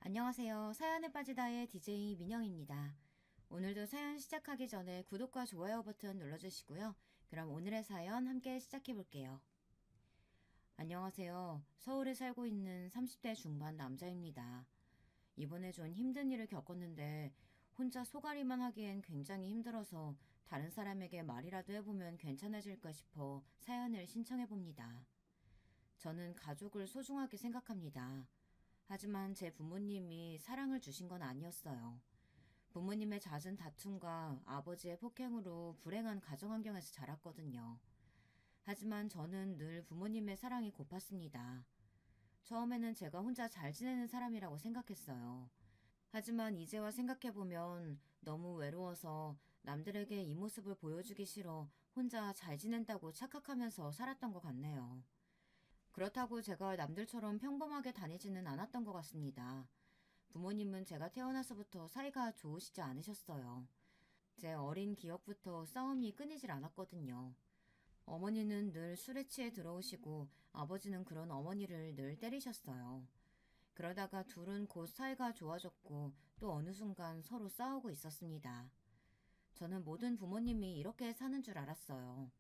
안녕하세요. 사연에 빠지다의 DJ 민영입니다. 오늘도 사연 시작하기 전에 구독과 좋아요 버튼 눌러주시고요. 그럼 오늘의 사연 함께 시작해 볼게요. 안녕하세요. 서울에 살고 있는 30대 중반 남자입니다. 이번에 좀 힘든 일을 겪었는데 혼자 소가리만 하기엔 굉장히 힘들어서 다른 사람에게 말이라도 해보면 괜찮아질까 싶어 사연을 신청해 봅니다. 저는 가족을 소중하게 생각합니다. 하지만 제 부모님이 사랑을 주신 건 아니었어요. 부모님의 잦은 다툼과 아버지의 폭행으로 불행한 가정 환경에서 자랐거든요. 하지만 저는 늘 부모님의 사랑이 고팠습니다. 처음에는 제가 혼자 잘 지내는 사람이라고 생각했어요. 하지만 이제와 생각해보면 너무 외로워서 남들에게 이 모습을 보여주기 싫어 혼자 잘 지낸다고 착각하면서 살았던 것 같네요. 그렇다고 제가 남들처럼 평범하게 다니지는 않았던 것 같습니다. 부모님은 제가 태어나서부터 사이가 좋으시지 않으셨어요. 제 어린 기억부터 싸움이 끊이질 않았거든요. 어머니는 늘 술에 취해 들어오시고 아버지는 그런 어머니를 늘 때리셨어요. 그러다가 둘은 곧 사이가 좋아졌고 또 어느 순간 서로 싸우고 있었습니다. 저는 모든 부모님이 이렇게 사는 줄 알았어요.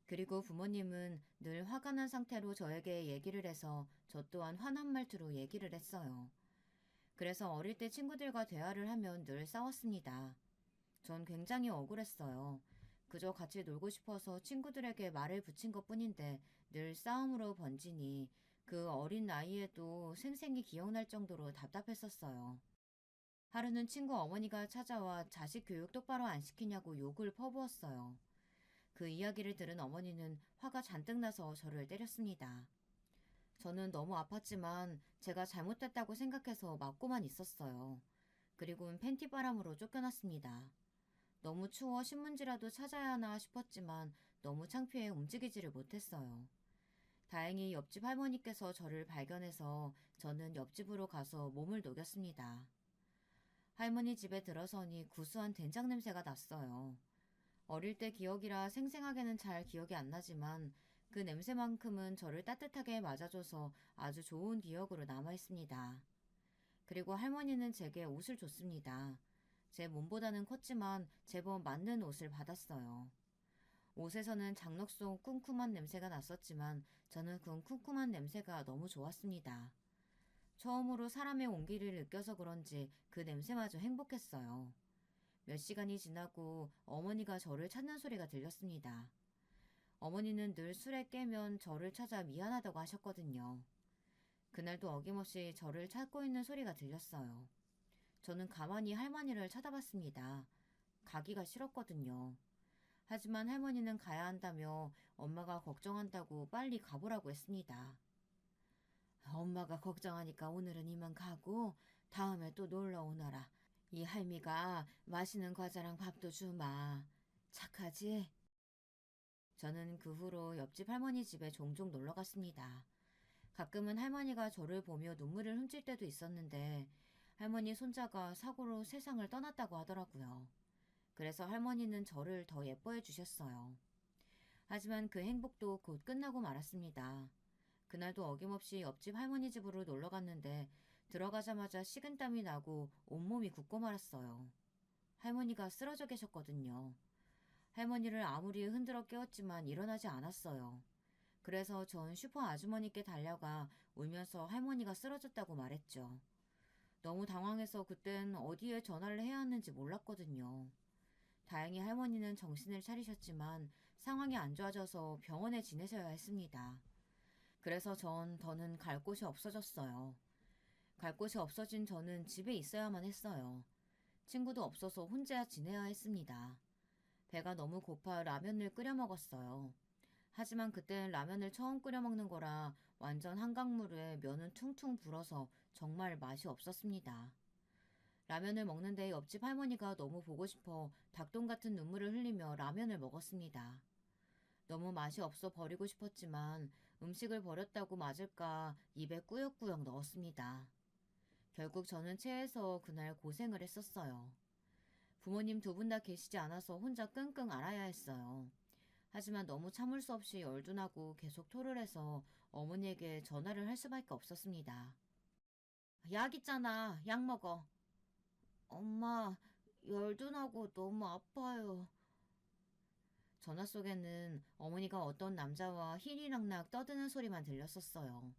그리고 부모님은 늘 화가 난 상태로 저에게 얘기를 해서 저 또한 화난 말투로 얘기를 했어요. 그래서 어릴 때 친구들과 대화를 하면 늘 싸웠습니다. 전 굉장히 억울했어요. 그저 같이 놀고 싶어서 친구들에게 말을 붙인 것 뿐인데 늘 싸움으로 번지니 그 어린 나이에도 생생히 기억날 정도로 답답했었어요. 하루는 친구 어머니가 찾아와 자식 교육 똑바로 안 시키냐고 욕을 퍼부었어요. 그 이야기를 들은 어머니는 화가 잔뜩 나서 저를 때렸습니다. 저는 너무 아팠지만 제가 잘못됐다고 생각해서 맞고만 있었어요. 그리고는 팬티바람으로 쫓겨났습니다. 너무 추워 신문지라도 찾아야 하나 싶었지만 너무 창피해 움직이지를 못했어요. 다행히 옆집 할머니께서 저를 발견해서 저는 옆집으로 가서 몸을 녹였습니다. 할머니 집에 들어서니 구수한 된장 냄새가 났어요. 어릴 때 기억이라 생생하게는 잘 기억이 안 나지만 그 냄새만큼은 저를 따뜻하게 맞아줘서 아주 좋은 기억으로 남아 있습니다. 그리고 할머니는 제게 옷을 줬습니다. 제 몸보다는 컸지만 제법 맞는 옷을 받았어요. 옷에서는 장럭송 쿰쿰한 냄새가 났었지만 저는 그 쿰쿰한 냄새가 너무 좋았습니다. 처음으로 사람의 온기를 느껴서 그런지 그 냄새마저 행복했어요. 몇 시간이 지나고 어머니가 저를 찾는 소리가 들렸습니다. 어머니는 늘 술에 깨면 저를 찾아 미안하다고 하셨거든요. 그날도 어김없이 저를 찾고 있는 소리가 들렸어요. 저는 가만히 할머니를 쳐다봤습니다. 가기가 싫었거든요. 하지만 할머니는 가야 한다며 엄마가 걱정한다고 빨리 가보라고 했습니다. 엄마가 걱정하니까 오늘은 이만 가고 다음에 또 놀러 오너라. 이 할미가 맛있는 과자랑 밥도 주마. 착하지? 저는 그 후로 옆집 할머니 집에 종종 놀러 갔습니다. 가끔은 할머니가 저를 보며 눈물을 훔칠 때도 있었는데 할머니 손자가 사고로 세상을 떠났다고 하더라고요. 그래서 할머니는 저를 더 예뻐해 주셨어요. 하지만 그 행복도 곧 끝나고 말았습니다. 그날도 어김없이 옆집 할머니 집으로 놀러 갔는데 들어가자마자 식은땀이 나고 온몸이 붓고 말았어요. 할머니가 쓰러져 계셨거든요. 할머니를 아무리 흔들어 깨웠지만 일어나지 않았어요. 그래서 전 슈퍼 아주머니께 달려가 울면서 할머니가 쓰러졌다고 말했죠. 너무 당황해서 그땐 어디에 전화를 해야 하는지 몰랐거든요. 다행히 할머니는 정신을 차리셨지만 상황이 안 좋아져서 병원에 지내셔야 했습니다. 그래서 전 더는 갈 곳이 없어졌어요. 갈 곳이 없어진 저는 집에 있어야만 했어요. 친구도 없어서 혼자 지내야 했습니다. 배가 너무 고파 라면을 끓여 먹었어요. 하지만 그땐 라면을 처음 끓여 먹는 거라 완전 한강물에 면은 퉁퉁 불어서 정말 맛이 없었습니다. 라면을 먹는데 옆집 할머니가 너무 보고 싶어 닭똥 같은 눈물을 흘리며 라면을 먹었습니다. 너무 맛이 없어 버리고 싶었지만 음식을 버렸다고 맞을까 입에 꾸역꾸역 넣었습니다. 결국 저는 체해서 그날 고생을 했었어요. 부모님 두 분 다 계시지 않아서 혼자 끙끙 앓아야 했어요. 하지만 너무 참을 수 없이 열둔하고 계속 토를 해서 어머니에게 전화를 할 수밖에 없었습니다. 약 있잖아. 약 먹어. 엄마, 열도 나고 너무 아파요. 전화 속에는 어머니가 어떤 남자와 희리낙낙 떠드는 소리만 들렸었어요.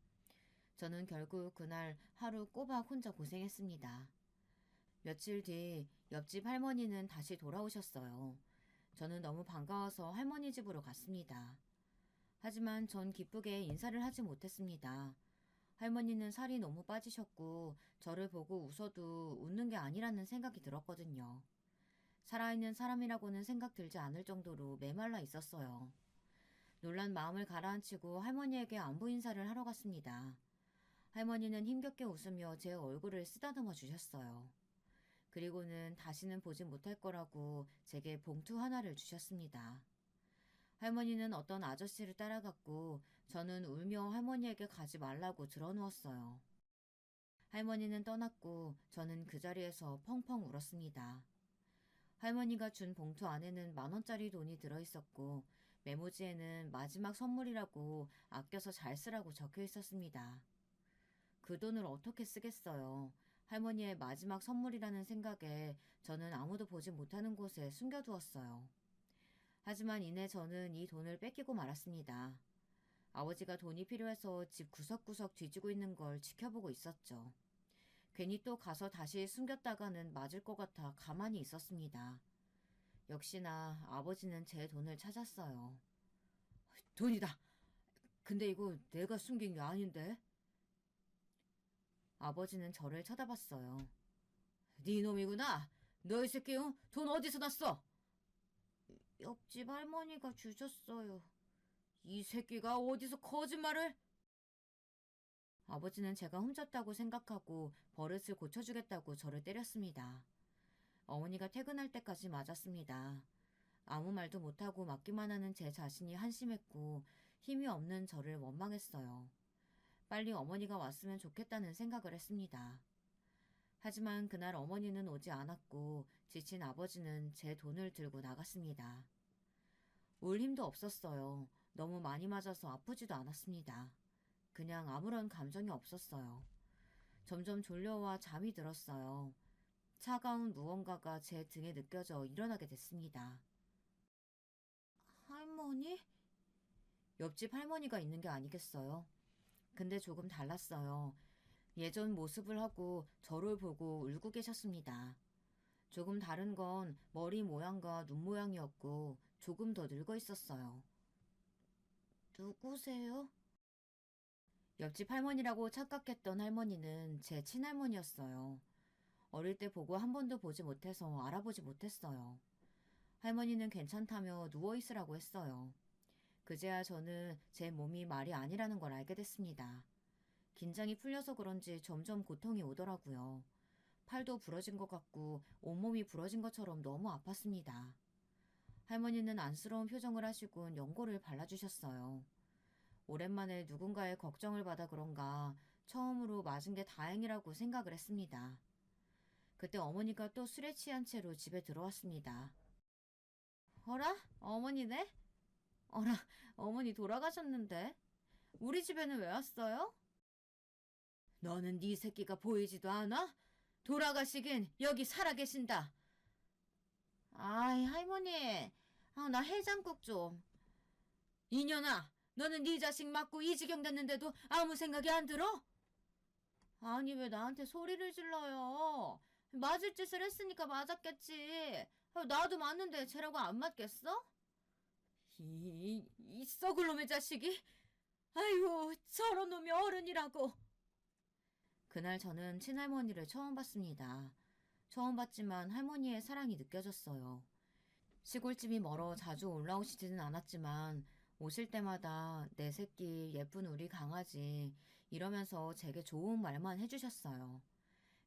저는 결국 그날 하루 꼬박 혼자 고생했습니다. 며칠 뒤 옆집 할머니는 다시 돌아오셨어요. 저는 너무 반가워서 할머니 집으로 갔습니다. 하지만 전 기쁘게 인사를 하지 못했습니다. 할머니는 살이 너무 빠지셨고 저를 보고 웃어도 웃는 게 아니라는 생각이 들었거든요. 살아있는 사람이라고는 생각 들지 않을 정도로 메말라 있었어요. 놀란 마음을 가라앉히고 할머니에게 안부 인사를 하러 갔습니다. 할머니는 힘겹게 웃으며 제 얼굴을 쓰다듬어 주셨어요. 그리고는 다시는 보지 못할 거라고 제게 봉투 하나를 주셨습니다. 할머니는 어떤 아저씨를 따라갔고 저는 울며 할머니에게 가지 말라고 드러누웠어요. 할머니는 떠났고 저는 그 자리에서 펑펑 울었습니다. 할머니가 준 봉투 안에는 10,000원짜리 돈이 들어있었고 메모지에는 마지막 선물이라고 아껴서 잘 쓰라고 적혀 있었습니다. 그 돈을 어떻게 쓰겠어요. 할머니의 마지막 선물이라는 생각에 저는 아무도 보지 못하는 곳에 숨겨두었어요. 하지만 이내 저는 이 돈을 뺏기고 말았습니다. 아버지가 돈이 필요해서 집 구석구석 뒤지고 있는 걸 지켜보고 있었죠. 괜히 또 가서 다시 숨겼다가는 맞을 것 같아 가만히 있었습니다. 역시나 아버지는 제 돈을 찾았어요. 돈이다. 근데 이거 내가 숨긴 게 아닌데? 아버지는 저를 쳐다봤어요. 네 놈이구나. 너 이 새끼 돈 어디서 났어? 옆집 할머니가 주셨어요. 이 새끼가 어디서 거짓말을? 아버지는 제가 훔쳤다고 생각하고 버릇을 고쳐주겠다고 저를 때렸습니다. 어머니가 퇴근할 때까지 맞았습니다. 아무 말도 못하고 맞기만 하는 제 자신이 한심했고 힘이 없는 저를 원망했어요. 빨리 어머니가 왔으면 좋겠다는 생각을 했습니다. 하지만 그날 어머니는 오지 않았고 지친 아버지는 제 돈을 들고 나갔습니다. 울 힘도 없었어요. 너무 많이 맞아서 아프지도 않았습니다. 그냥 아무런 감정이 없었어요. 점점 졸려와 잠이 들었어요. 차가운 무언가가 제 등에 느껴져 일어나게 됐습니다. 할머니? 옆집 할머니가 있는 게 아니겠어요? 근데 조금 달랐어요. 예전 모습을 하고 저를 보고 울고 계셨습니다. 조금 다른 건 머리 모양과 눈 모양이었고 조금 더 늙어 있었어요. 누구세요? 옆집 할머니라고 착각했던 할머니는 제 친할머니였어요. 어릴 때 보고 한 번도 보지 못해서 알아보지 못했어요. 할머니는 괜찮다며 누워있으라고 했어요. 그제야 저는 제 몸이 말이 아니라는 걸 알게 됐습니다. 긴장이 풀려서 그런지 점점 고통이 오더라고요. 팔도 부러진 것 같고 온몸이 부러진 것처럼 너무 아팠습니다. 할머니는 안쓰러운 표정을 하시곤 연고를 발라주셨어요. 오랜만에 누군가의 걱정을 받아 그런가 처음으로 맞은 게 다행이라고 생각을 했습니다. 그때 어머니가 또 술에 취한 채로 집에 들어왔습니다. 어라? 어머니네? 어라, 어머니 돌아가셨는데? 우리 집에는 왜 왔어요? 너는 네 새끼가 보이지도 않아? 돌아가시긴 여기 살아계신다. 아이, 할머니. 아, 나 해장국 좀. 이년아, 너는 네 자식 맞고 이 지경 됐는데도 아무 생각이 안 들어? 아니, 왜 나한테 소리를 질러요? 맞을 짓을 했으니까 맞았겠지. 아, 나도 맞는데 쟤라고 안 맞겠어? 이 썩을 놈의 자식이? 아이고, 저런 놈이 어른이라고. 그날 저는 친할머니를 처음 봤습니다. 처음 봤지만 할머니의 사랑이 느껴졌어요. 시골집이 멀어 자주 올라오시지는 않았지만 오실 때마다 내 새끼, 예쁜 우리 강아지 이러면서 제게 좋은 말만 해주셨어요.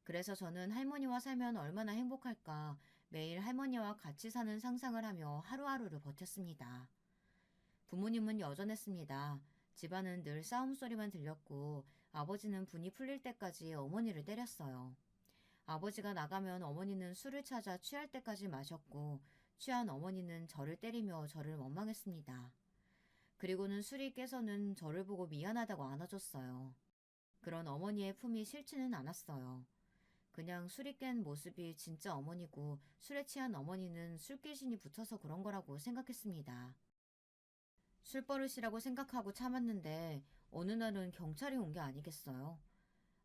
그래서 저는 할머니와 살면 얼마나 행복할까 매일 할머니와 같이 사는 상상을 하며 하루하루를 버텼습니다. 부모님은 여전했습니다. 집안은 늘 싸움 소리만 들렸고 아버지는 분이 풀릴 때까지 어머니를 때렸어요. 아버지가 나가면 어머니는 술을 찾아 취할 때까지 마셨고 취한 어머니는 저를 때리며 저를 원망했습니다. 그리고는 술이 깨서는 저를 보고 미안하다고 안아줬어요. 그런 어머니의 품이 싫지는 않았어요. 그냥 술이 깬 모습이 진짜 어머니고 술에 취한 어머니는 술귀신이 붙어서 그런 거라고 생각했습니다. 술버릇이라고 생각하고 참았는데 어느 날은 경찰이 온 게 아니겠어요.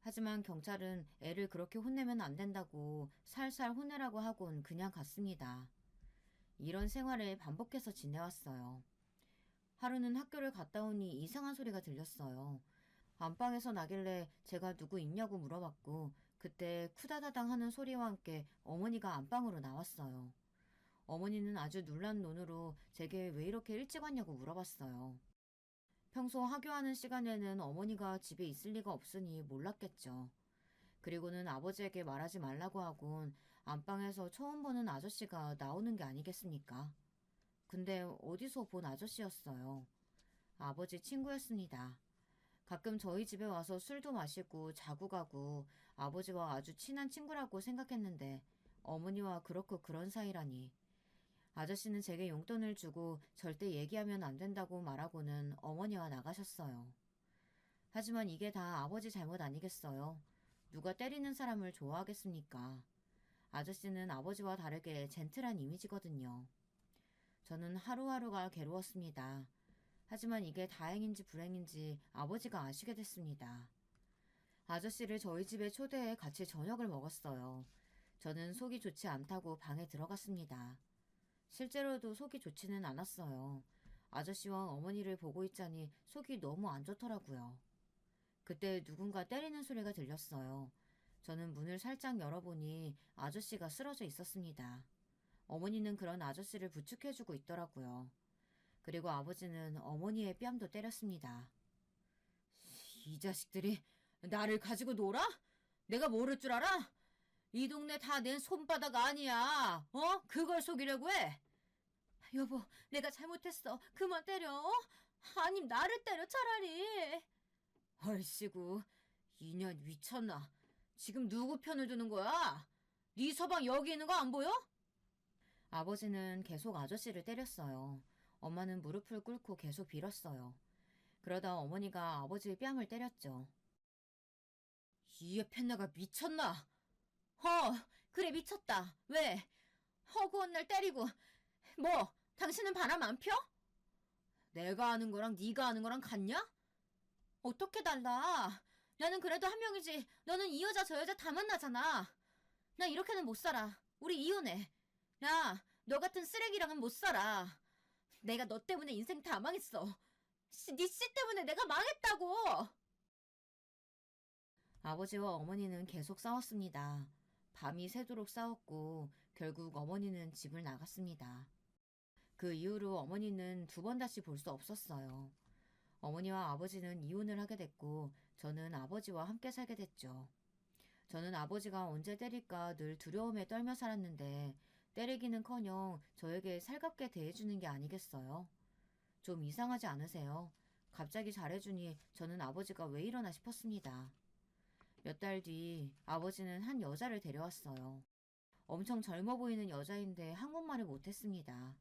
하지만 경찰은 애를 그렇게 혼내면 안 된다고 살살 혼내라고 하곤 그냥 갔습니다. 이런 생활을 반복해서 지내왔어요. 하루는 학교를 갔다 오니 이상한 소리가 들렸어요. 안방에서 나길래 제가 누구 있냐고 물어봤고 그때 쿠다다당 하는 소리와 함께 어머니가 안방으로 나왔어요. 어머니는 아주 놀란 눈으로 제게 왜 이렇게 일찍 왔냐고 물어봤어요. 평소 하교하는 시간에는 어머니가 집에 있을 리가 없으니 몰랐겠죠. 그리고는 아버지에게 말하지 말라고 하곤 안방에서 처음 보는 아저씨가 나오는 게 아니겠습니까? 근데 어디서 본 아저씨였어요. 아버지 친구였습니다. 가끔 저희 집에 와서 술도 마시고 자고 가고 아버지와 아주 친한 친구라고 생각했는데 어머니와 그렇고 그런 사이라니. 아저씨는 제게 용돈을 주고 절대 얘기하면 안 된다고 말하고는 어머니와 나가셨어요. 하지만 이게 다 아버지 잘못 아니겠어요? 누가 때리는 사람을 좋아하겠습니까? 아저씨는 아버지와 다르게 젠틀한 이미지거든요. 저는 하루하루가 괴로웠습니다. 하지만 이게 다행인지 불행인지 아버지가 아시게 됐습니다. 아저씨를 저희 집에 초대해 같이 저녁을 먹었어요. 저는 속이 좋지 않다고 방에 들어갔습니다. 실제로도 속이 좋지는 않았어요. 아저씨와 어머니를 보고 있자니 속이 너무 안 좋더라고요. 그때 누군가 때리는 소리가 들렸어요. 저는 문을 살짝 열어보니 아저씨가 쓰러져 있었습니다. 어머니는 그런 아저씨를 부축해주고 있더라고요. 그리고 아버지는 어머니의 뺨도 때렸습니다. 이 자식들이 나를 가지고 놀아? 내가 모를 줄 알아? 이 동네 다 내 손바닥 아니야. 어? 그걸 속이려고 해? 여보, 내가 잘못했어. 그만 때려. 아님 나를 때려 차라리. 헐씨구, 이년 미쳤나? 지금 누구 편을 드는 거야? 네 서방 여기 있는 거 안 보여? 아버지는 계속 아저씨를 때렸어요. 엄마는 무릎을 꿇고 계속 빌었어요. 그러다 어머니가 아버지의 뺨을 때렸죠. 이 펜나가 미쳤나? 그래 미쳤다. 왜? 허구한 날 때리고 뭐 당신은 바람 안 펴? 내가 아는 거랑 네가 아는 거랑 같냐? 어떻게 달라? 나는 그래도 한 명이지. 너는 이 여자 저 여자 다 만나잖아. 나 이렇게는 못 살아. 우리 이혼해. 야, 너 같은 쓰레기랑은 못 살아. 내가 너 때문에 인생 다 망했어. 네 씨 때문에 내가 망했다고. 아버지와 어머니는 계속 싸웠습니다. 밤이 새도록 싸웠고 결국 어머니는 집을 나갔습니다. 그 이후로 어머니는 두 번 다시 볼 수 없었어요. 어머니와 아버지는 이혼을 하게 됐고 저는 아버지와 함께 살게 됐죠. 저는 아버지가 언제 때릴까 늘 두려움에 떨며 살았는데 때리기는커녕 저에게 살갑게 대해주는 게 아니겠어요? 좀 이상하지 않으세요? 갑자기 잘해주니 저는 아버지가 왜 이러나 싶었습니다. 몇 달 뒤 아버지는 한 여자를 데려왔어요. 엄청 젊어 보이는 여자인데 한국말을 못했습니다.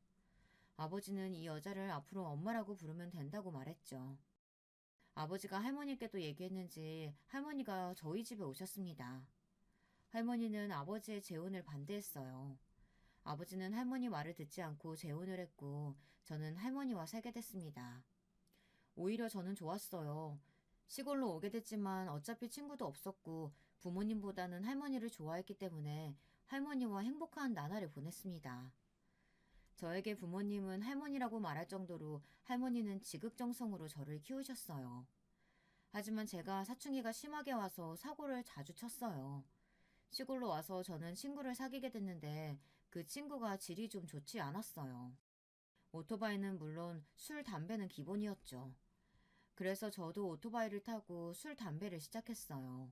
아버지는 이 여자를 앞으로 엄마라고 부르면 된다고 말했죠. 아버지가 할머니께도 얘기했는지 할머니가 저희 집에 오셨습니다. 할머니는 아버지의 재혼을 반대했어요. 아버지는 할머니 말을 듣지 않고 재혼을 했고 저는 할머니와 살게 됐습니다. 오히려 저는 좋았어요. 시골로 오게 됐지만 어차피 친구도 없었고 부모님보다는 할머니를 좋아했기 때문에 할머니와 행복한 나날을 보냈습니다. 저에게 부모님은 할머니라고 말할 정도로 할머니는 지극정성으로 저를 키우셨어요. 하지만 제가 사춘기가 심하게 와서 사고를 자주 쳤어요. 시골로 와서 저는 친구를 사귀게 됐는데 그 친구가 질이 좀 좋지 않았어요. 오토바이는 물론 술, 담배는 기본이었죠. 그래서 저도 오토바이를 타고 술, 담배를 시작했어요.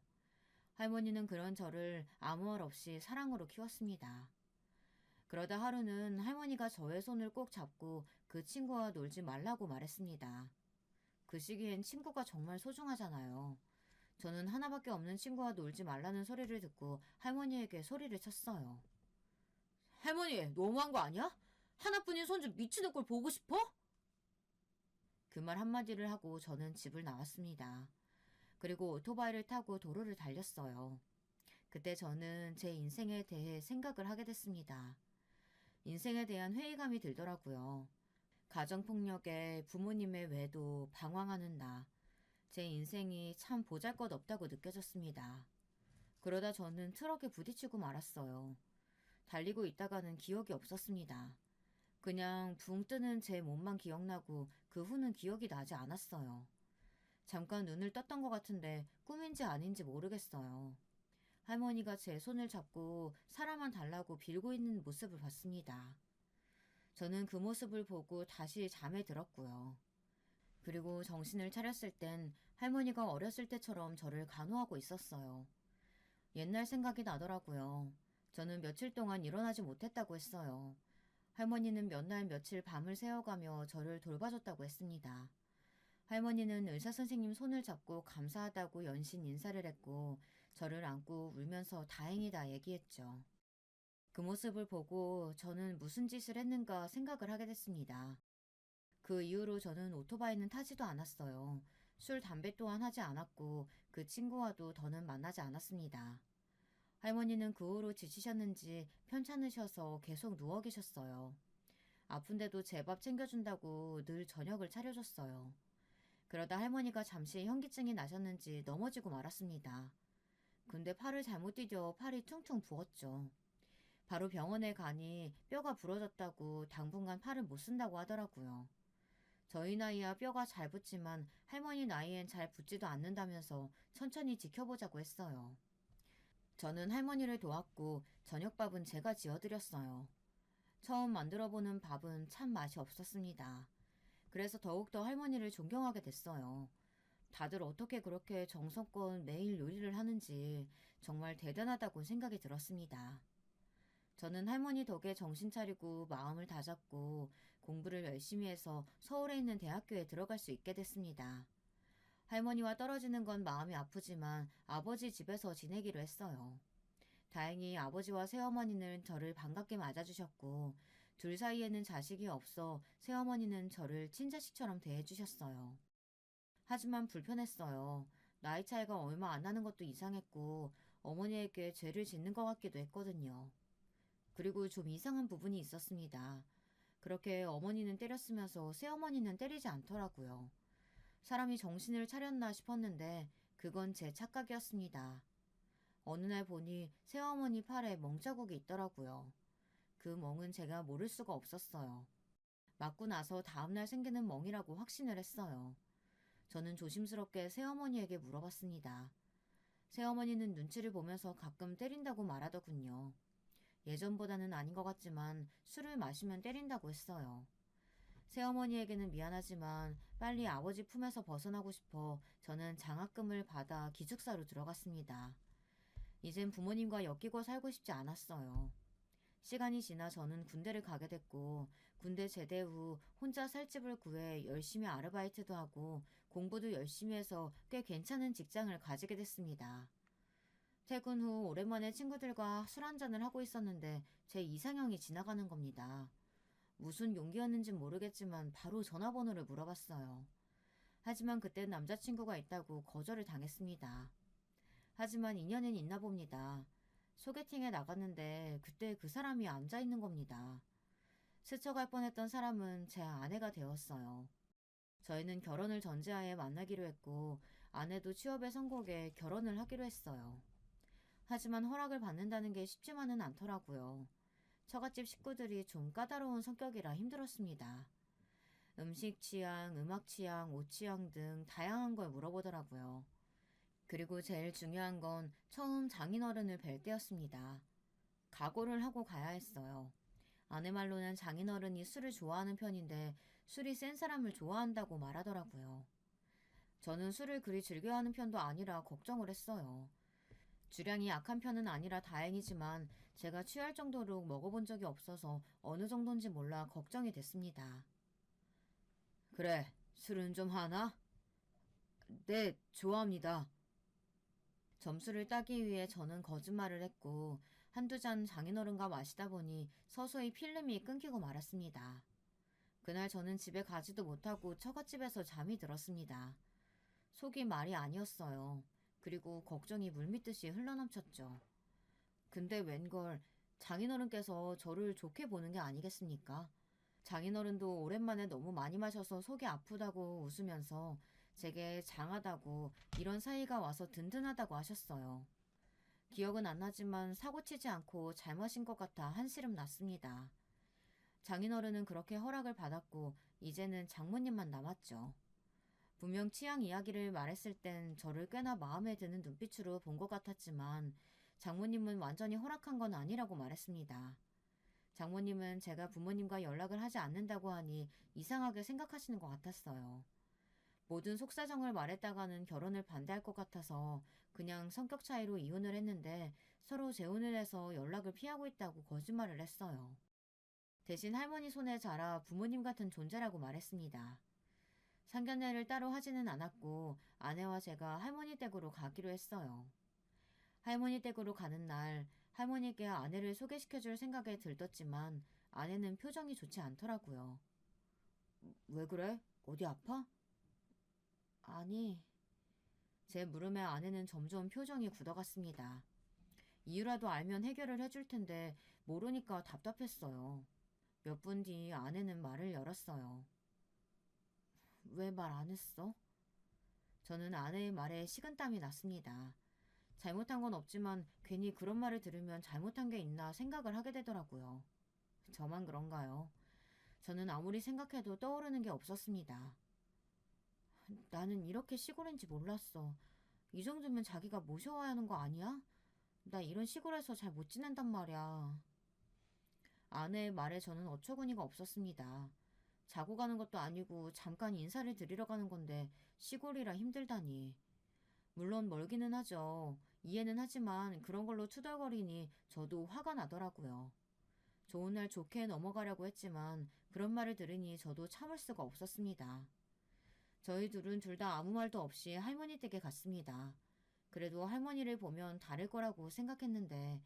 할머니는 그런 저를 아무 말 없이 사랑으로 키웠습니다. 그러다 하루는 할머니가 저의 손을 꼭 잡고 그 친구와 놀지 말라고 말했습니다. 그 시기엔 친구가 정말 소중하잖아요. 저는 하나밖에 없는 친구와 놀지 말라는 소리를 듣고 할머니에게 소리를 쳤어요. 할머니, 너무한 거 아니야? 하나뿐인 손주 미치는 꼴 보고 싶어? 그 말 한마디를 하고 저는 집을 나왔습니다. 그리고 오토바이를 타고 도로를 달렸어요. 그때 저는 제 인생에 대해 생각을 하게 됐습니다. 인생에 대한 회의감이 들더라고요. 가정폭력에 부모님의 외도, 방황하는 나, 제 인생이 참 보잘것없다고 느껴졌습니다. 그러다 저는 트럭에 부딪히고 말았어요. 달리고 있다가는 기억이 없었습니다. 그냥 붕 뜨는 제 몸만 기억나고 그 후는 기억이 나지 않았어요. 잠깐 눈을 떴던 것 같은데 꿈인지 아닌지 모르겠어요. 할머니가 제 손을 잡고 사람만 달라고 빌고 있는 모습을 봤습니다. 저는 그 모습을 보고 다시 잠에 들었고요. 그리고 정신을 차렸을 땐 할머니가 어렸을 때처럼 저를 간호하고 있었어요. 옛날 생각이 나더라고요. 저는 며칠 동안 일어나지 못했다고 했어요. 할머니는 몇 날 며칠 밤을 새워가며 저를 돌봐줬다고 했습니다. 할머니는 의사 선생님 손을 잡고 감사하다고 연신 인사를 했고 저를 안고 울면서 다행이다 얘기했죠. 그 모습을 보고 저는 무슨 짓을 했는가 생각을 하게 됐습니다. 그 이후로 저는 오토바이는 타지도 않았어요. 술, 담배 또한 하지 않았고 그 친구와도 더는 만나지 않았습니다. 할머니는 그 후로 지치셨는지 편찮으셔서 계속 누워 계셨어요. 아픈데도 제 밥 챙겨준다고 늘 저녁을 차려줬어요. 그러다 할머니가 잠시 현기증이 나셨는지 넘어지고 말았습니다. 근데 팔을 잘못 디뎌 팔이 퉁퉁 부었죠. 바로 병원에 가니 뼈가 부러졌다고 당분간 팔을 못 쓴다고 하더라고요. 저희 나이야 뼈가 잘 붙지만 할머니 나이엔 잘 붙지도 않는다면서 천천히 지켜보자고 했어요. 저는 할머니를 도왔고 저녁밥은 제가 지어드렸어요. 처음 만들어보는 밥은 참 맛이 없었습니다. 그래서 더욱더 할머니를 존경하게 됐어요. 다들 어떻게 그렇게 정성껏 매일 요리를 하는지 정말 대단하다고 생각이 들었습니다. 저는 할머니 덕에 정신 차리고 마음을 다잡고 공부를 열심히 해서 서울에 있는 대학교에 들어갈 수 있게 됐습니다. 할머니와 떨어지는 건 마음이 아프지만 아버지 집에서 지내기로 했어요. 다행히 아버지와 새어머니는 저를 반갑게 맞아주셨고 둘 사이에는 자식이 없어 새어머니는 저를 친자식처럼 대해주셨어요. 하지만 불편했어요. 나이 차이가 얼마 안 나는 것도 이상했고 어머니에게 죄를 짓는 것 같기도 했거든요. 그리고 좀 이상한 부분이 있었습니다. 그렇게 어머니는 때렸으면서 새어머니는 때리지 않더라고요. 사람이 정신을 차렸나 싶었는데 그건 제 착각이었습니다. 어느 날 보니 새어머니 팔에 멍자국이 있더라고요. 그 멍은 제가 모를 수가 없었어요. 맞고 나서 다음날 생기는 멍이라고 확신을 했어요. 저는 조심스럽게 새어머니에게 물어봤습니다. 새어머니는 눈치를 보면서 가끔 때린다고 말하더군요. 예전보다는 아닌 것 같지만 술을 마시면 때린다고 했어요. 새어머니에게는 미안하지만 빨리 아버지 품에서 벗어나고 싶어 저는 장학금을 받아 기숙사로 들어갔습니다. 이젠 부모님과 엮이고 살고 싶지 않았어요. 시간이 지나 저는 군대를 가게 됐고 군대 제대 후 혼자 살 집을 구해 열심히 아르바이트도 하고 공부도 열심히 해서 꽤 괜찮은 직장을 가지게 됐습니다. 퇴근 후 오랜만에 친구들과 술 한잔을 하고 있었는데 제 이상형이 지나가는 겁니다. 무슨 용기였는진 모르겠지만 바로 전화번호를 물어봤어요. 하지만 그땐 남자친구가 있다고 거절을 당했습니다. 하지만 인연은 있나 봅니다. 소개팅에 나갔는데 그때 그 사람이 앉아있는 겁니다. 스쳐갈 뻔했던 사람은 제 아내가 되었어요. 저희는 결혼을 전제하에 만나기로 했고 아내도 취업에 성공해 결혼을 하기로 했어요. 하지만 허락을 받는다는 게 쉽지만은 않더라고요. 처갓집 식구들이 좀 까다로운 성격이라 힘들었습니다. 음식 취향, 음악 취향, 옷 취향 등 다양한 걸 물어보더라고요. 그리고 제일 중요한 건 처음 장인어른을 뵐 때였습니다. 각오를 하고 가야 했어요. 아내 말로는 장인어른이 술을 좋아하는 편인데 술이 센 사람을 좋아한다고 말하더라고요. 저는 술을 그리 즐겨하는 편도 아니라 걱정을 했어요. 주량이 약한 편은 아니라 다행이지만 제가 취할 정도로 먹어본 적이 없어서 어느 정도인지 몰라 걱정이 됐습니다. 그래, 술은 좀 하나? 네, 좋아합니다. 점수를 따기 위해 저는 거짓말을 했고 한두 잔 장인어른과 마시다 보니 서서히 필름이 끊기고 말았습니다. 그날 저는 집에 가지도 못하고 처갓집에서 잠이 들었습니다. 속이 말이 아니었어요. 그리고 걱정이 물밀듯이 흘러넘쳤죠. 근데 웬걸 장인어른께서 저를 좋게 보는 게 아니겠습니까? 장인어른도 오랜만에 너무 많이 마셔서 속이 아프다고 웃으면서 제게 장하다고 이런 사이가 와서 든든하다고 하셨어요. 기억은 안 나지만 사고치지 않고 잘 마신 것 같아 한시름 났습니다. 장인어른은 그렇게 허락을 받았고 이제는 장모님만 남았죠. 분명 취향 이야기를 말했을 땐 저를 꽤나 마음에 드는 눈빛으로 본 것 같았지만 장모님은 완전히 허락한 건 아니라고 말했습니다. 장모님은 제가 부모님과 연락을 하지 않는다고 하니 이상하게 생각하시는 것 같았어요. 모든 속사정을 말했다가는 결혼을 반대할 것 같아서 그냥 성격 차이로 이혼을 했는데 서로 재혼을 해서 연락을 피하고 있다고 거짓말을 했어요. 대신 할머니 손에 자라 부모님 같은 존재라고 말했습니다. 상견례를 따로 하지는 않았고 아내와 제가 할머니 댁으로 가기로 했어요. 할머니 댁으로 가는 날 할머니께 아내를 소개시켜줄 생각에 들떴지만 아내는 표정이 좋지 않더라고요. 왜 그래? 어디 아파? 아니, 제 물음에 아내는 점점 표정이 굳어갔습니다. 이유라도 알면 해결을 해줄 텐데 모르니까 답답했어요. 몇 분 뒤 아내는 말을 열었어요. 왜 말 안 했어? 저는 아내의 말에 식은땀이 났습니다. 잘못한 건 없지만 괜히 그런 말을 들으면 잘못한 게 있나 생각을 하게 되더라고요. 저만 그런가요? 저는 아무리 생각해도 떠오르는 게 없었습니다. 나는 이렇게 시골인지 몰랐어. 이 정도면 자기가 모셔와야 하는 거 아니야? 나 이런 시골에서 잘 못 지낸단 말이야. 아내의 말에 저는 어처구니가 없었습니다. 자고 가는 것도 아니고 잠깐 인사를 드리러 가는 건데 시골이라 힘들다니. 물론 멀기는 하죠. 이해는 하지만 그런 걸로 투덜거리니 저도 화가 나더라고요. 좋은 날 좋게 넘어가려고 했지만 그런 말을 들으니 저도 참을 수가 없었습니다. 저희 둘은 둘 다 아무 말도 없이 할머니 댁에 갔습니다. 그래도 할머니를 보면 다를 거라고 생각했는데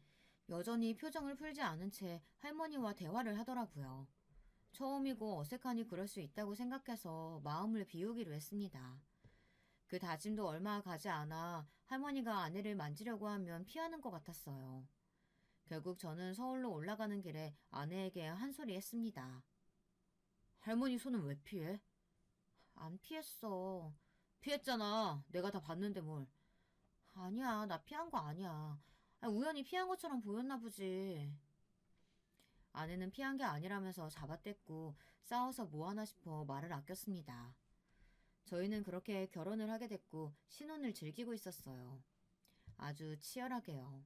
여전히 표정을 풀지 않은 채 할머니와 대화를 하더라고요. 처음이고 어색하니 그럴 수 있다고 생각해서 마음을 비우기로 했습니다. 그 다짐도 얼마 가지 않아 할머니가 아내를 만지려고 하면 피하는 것 같았어요. 결국 저는 서울로 올라가는 길에 아내에게 한 소리 했습니다. 할머니 손은 왜 피해? 안 피했어. 피했잖아. 내가 다 봤는데 뭘. 아니야, 나 피한 거 아니야. 우연히 피한 것처럼 보였나 보지. 아내는 피한 게 아니라면서 잡아댔고 싸워서 뭐하나 싶어 말을 아꼈습니다. 저희는 그렇게 결혼을 하게 됐고 신혼을 즐기고 있었어요. 아주 치열하게요.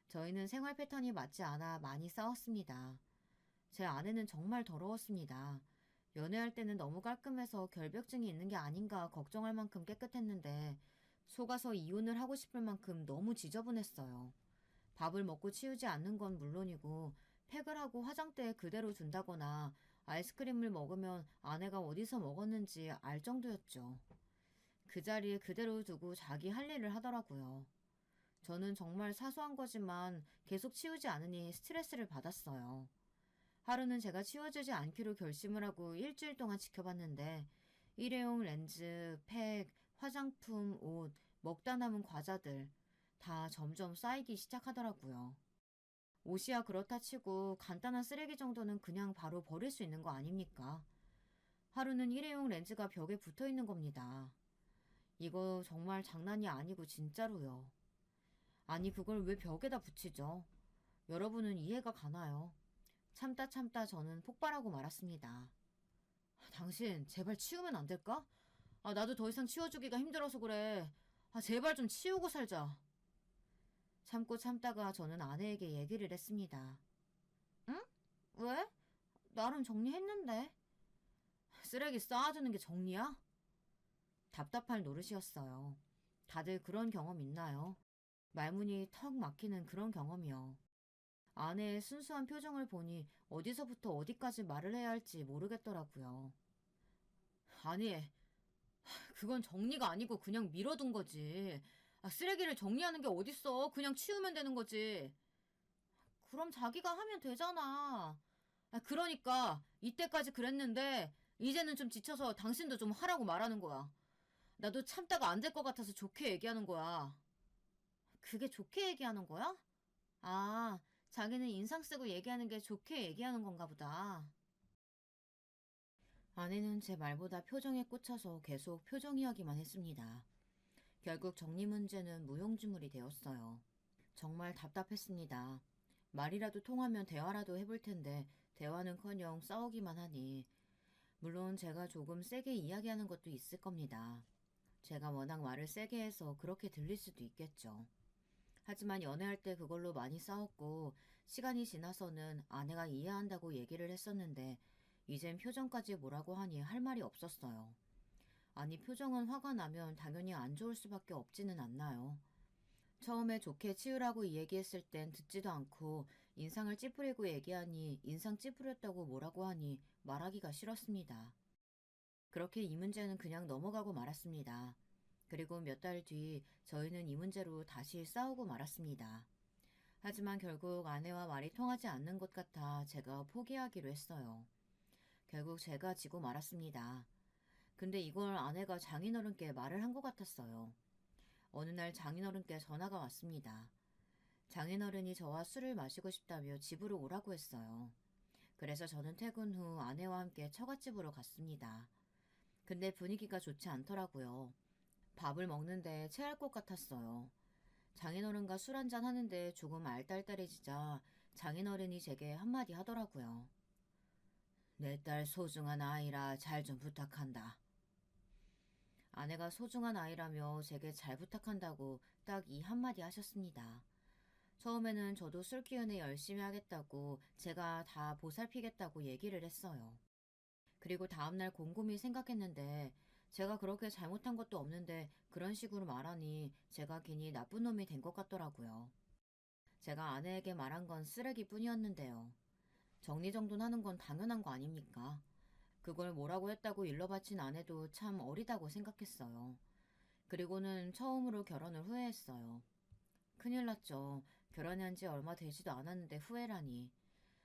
저희는 생활 패턴이 맞지 않아 많이 싸웠습니다. 제 아내는 정말 더러웠습니다. 연애할 때는 너무 깔끔해서 결벽증이 있는 게 아닌가 걱정할 만큼 깨끗했는데 속아서 이혼을 하고 싶을 만큼 너무 지저분했어요. 밥을 먹고 치우지 않는 건 물론이고 팩을 하고 화장대에 그대로 둔다거나 아이스크림을 먹으면 아내가 어디서 먹었는지 알 정도였죠. 그 자리에 그대로 두고 자기 할 일을 하더라고요. 저는 정말 사소한 거지만 계속 치우지 않으니 스트레스를 받았어요. 하루는 제가 치워주지 않기로 결심을 하고 일주일 동안 지켜봤는데 일회용 렌즈, 팩, 화장품, 옷, 먹다 남은 과자들 다 점점 쌓이기 시작하더라고요. 옷이야 그렇다 치고 간단한 쓰레기 정도는 그냥 바로 버릴 수 있는 거 아닙니까? 하루는 일회용 렌즈가 벽에 붙어 있는 겁니다. 이거 정말 장난이 아니고 진짜로요. 아니 그걸 왜 벽에다 붙이죠? 여러분은 이해가 가나요? 참다 참다 저는 폭발하고 말았습니다. 당신 제발 치우면 안 될까? 나도 더 이상 치워주기가 힘들어서 그래. 제발 좀 치우고 살자. 참고 참다가 저는 아내에게 얘기를 했습니다. 응? 왜? 나름 정리했는데. 쓰레기 쌓아두는 게 정리야? 답답할 노릇이었어요. 다들 그런 경험 있나요? 말문이 턱 막히는 그런 경험이요. 아내의 순수한 표정을 보니 어디서부터 어디까지 말을 해야 할지 모르겠더라고요. 아니, 그건 정리가 아니고 그냥 밀어둔 거지. 쓰레기를 정리하는 게 어딨어. 그냥 치우면 되는 거지. 그럼 자기가 하면 되잖아. 그러니까 이때까지 그랬는데 이제는 좀 지쳐서 당신도 좀 하라고 말하는 거야. 나도 참다가 안 될 것 같아서 좋게 얘기하는 거야. 그게 좋게 얘기하는 거야? 아, 자기는 인상 쓰고 얘기하는 게 좋게 얘기하는 건가 보다. 아내는 제 말보다 표정에 꽂혀서 계속 표정 이야기만 했습니다. 결국 정리 문제는 무용지물이 되었어요. 정말 답답했습니다. 말이라도 통하면 대화라도 해볼 텐데 대화는커녕 싸우기만 하니 물론 제가 조금 세게 이야기하는 것도 있을 겁니다. 제가 워낙 말을 세게 해서 그렇게 들릴 수도 있겠죠. 하지만 연애할 때 그걸로 많이 싸웠고 시간이 지나서는 아내가 이해한다고 얘기를 했었는데 이젠 표정까지 뭐라고 하니 할 말이 없었어요. 아니 표정은 화가 나면 당연히 안 좋을 수밖에 없지는 않나요? 처음에 좋게 치우라고 얘기했을 땐 듣지도 않고 인상을 찌푸리고 얘기하니 인상 찌푸렸다고 뭐라고 하니 말하기가 싫었습니다. 그렇게 이 문제는 그냥 넘어가고 말았습니다. 그리고 몇 달 뒤 저희는 이 문제로 다시 싸우고 말았습니다. 하지만 결국 아내와 말이 통하지 않는 것 같아 제가 포기하기로 했어요. 결국 제가 지고 말았습니다. 근데 이걸 아내가 장인어른께 말을 한 것 같았어요. 어느 날 장인어른께 전화가 왔습니다. 장인어른이 저와 술을 마시고 싶다며 집으로 오라고 했어요. 그래서 저는 퇴근 후 아내와 함께 처갓집으로 갔습니다. 근데 분위기가 좋지 않더라고요. 밥을 먹는데 체할 것 같았어요. 장인어른과 술 한잔 하는데 조금 알딸딸해지자 장인어른이 제게 한마디 하더라고요. 내 딸 소중한 아이라 잘 좀 부탁한다. 아내가 소중한 아이라며 제게 잘 부탁한다고 딱 이 한마디 하셨습니다. 처음에는 저도 술 기운에 열심히 하겠다고 제가 다 보살피겠다고 얘기를 했어요. 그리고 다음날 곰곰이 생각했는데 제가 그렇게 잘못한 것도 없는데 그런 식으로 말하니 제가 괜히 나쁜 놈이 된 것 같더라고요. 제가 아내에게 말한 건 쓰레기뿐이었는데요. 정리정돈하는 건 당연한 거 아닙니까? 그걸 뭐라고 했다고 일러바친 아내도 참 어리다고 생각했어요. 그리고는 처음으로 결혼을 후회했어요. 큰일 났죠. 결혼한 지 얼마 되지도 않았는데 후회라니.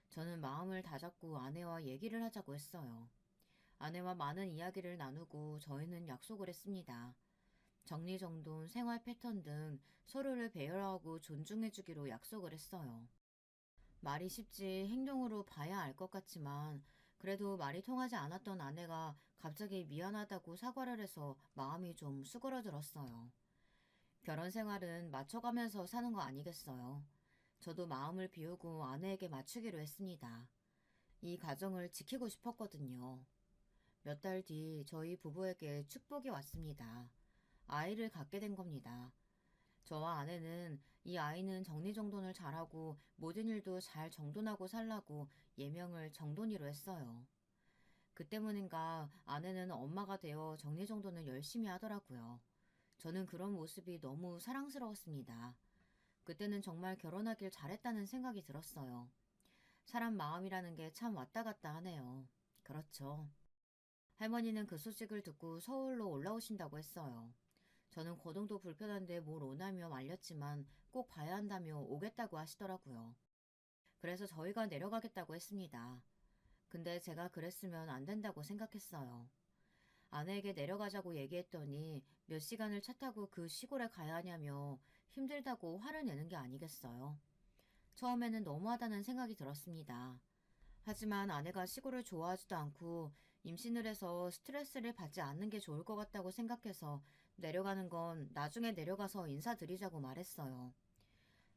저는 마음을 다잡고 아내와 얘기를 하자고 했어요. 아내와 많은 이야기를 나누고 저희는 약속을 했습니다. 정리정돈, 생활 패턴 등 서로를 배려하고 존중해주기로 약속을 했어요. 말이 쉽지 행동으로 봐야 알 것 같지만 그래도 말이 통하지 않았던 아내가 갑자기 미안하다고 사과를 해서 마음이 좀 수그러들었어요. 결혼 생활은 맞춰가면서 사는 거 아니겠어요. 저도 마음을 비우고 아내에게 맞추기로 했습니다. 이 가정을 지키고 싶었거든요. 몇 달 뒤 저희 부부에게 축복이 왔습니다. 아이를 갖게 된 겁니다. 저와 아내는 이 아이는 정리정돈을 잘하고 모든 일도 잘 정돈하고 살라고 예명을 정돈이로 했어요. 그 때문인가 아내는 엄마가 되어 정리정돈을 열심히 하더라고요. 저는 그런 모습이 너무 사랑스러웠습니다. 그때는 정말 결혼하길 잘했다는 생각이 들었어요. 사람 마음이라는 게 참 왔다 갔다 하네요. 그렇죠. 할머니는 그 소식을 듣고 서울로 올라오신다고 했어요. 저는 거동도 불편한데 뭘 오나며 말렸지만 꼭 봐야 한다며 오겠다고 하시더라고요. 그래서 저희가 내려가겠다고 했습니다. 근데 제가 그랬으면 안 된다고 생각했어요. 아내에게 내려가자고 얘기했더니 몇 시간을 차 타고 그 시골에 가야 하냐며 힘들다고 화를 내는 게 아니겠어요. 처음에는 너무하다는 생각이 들었습니다. 하지만 아내가 시골을 좋아하지도 않고 임신을 해서 스트레스를 받지 않는 게 좋을 것 같다고 생각해서 내려가는 건 나중에 내려가서 인사드리자고 말했어요.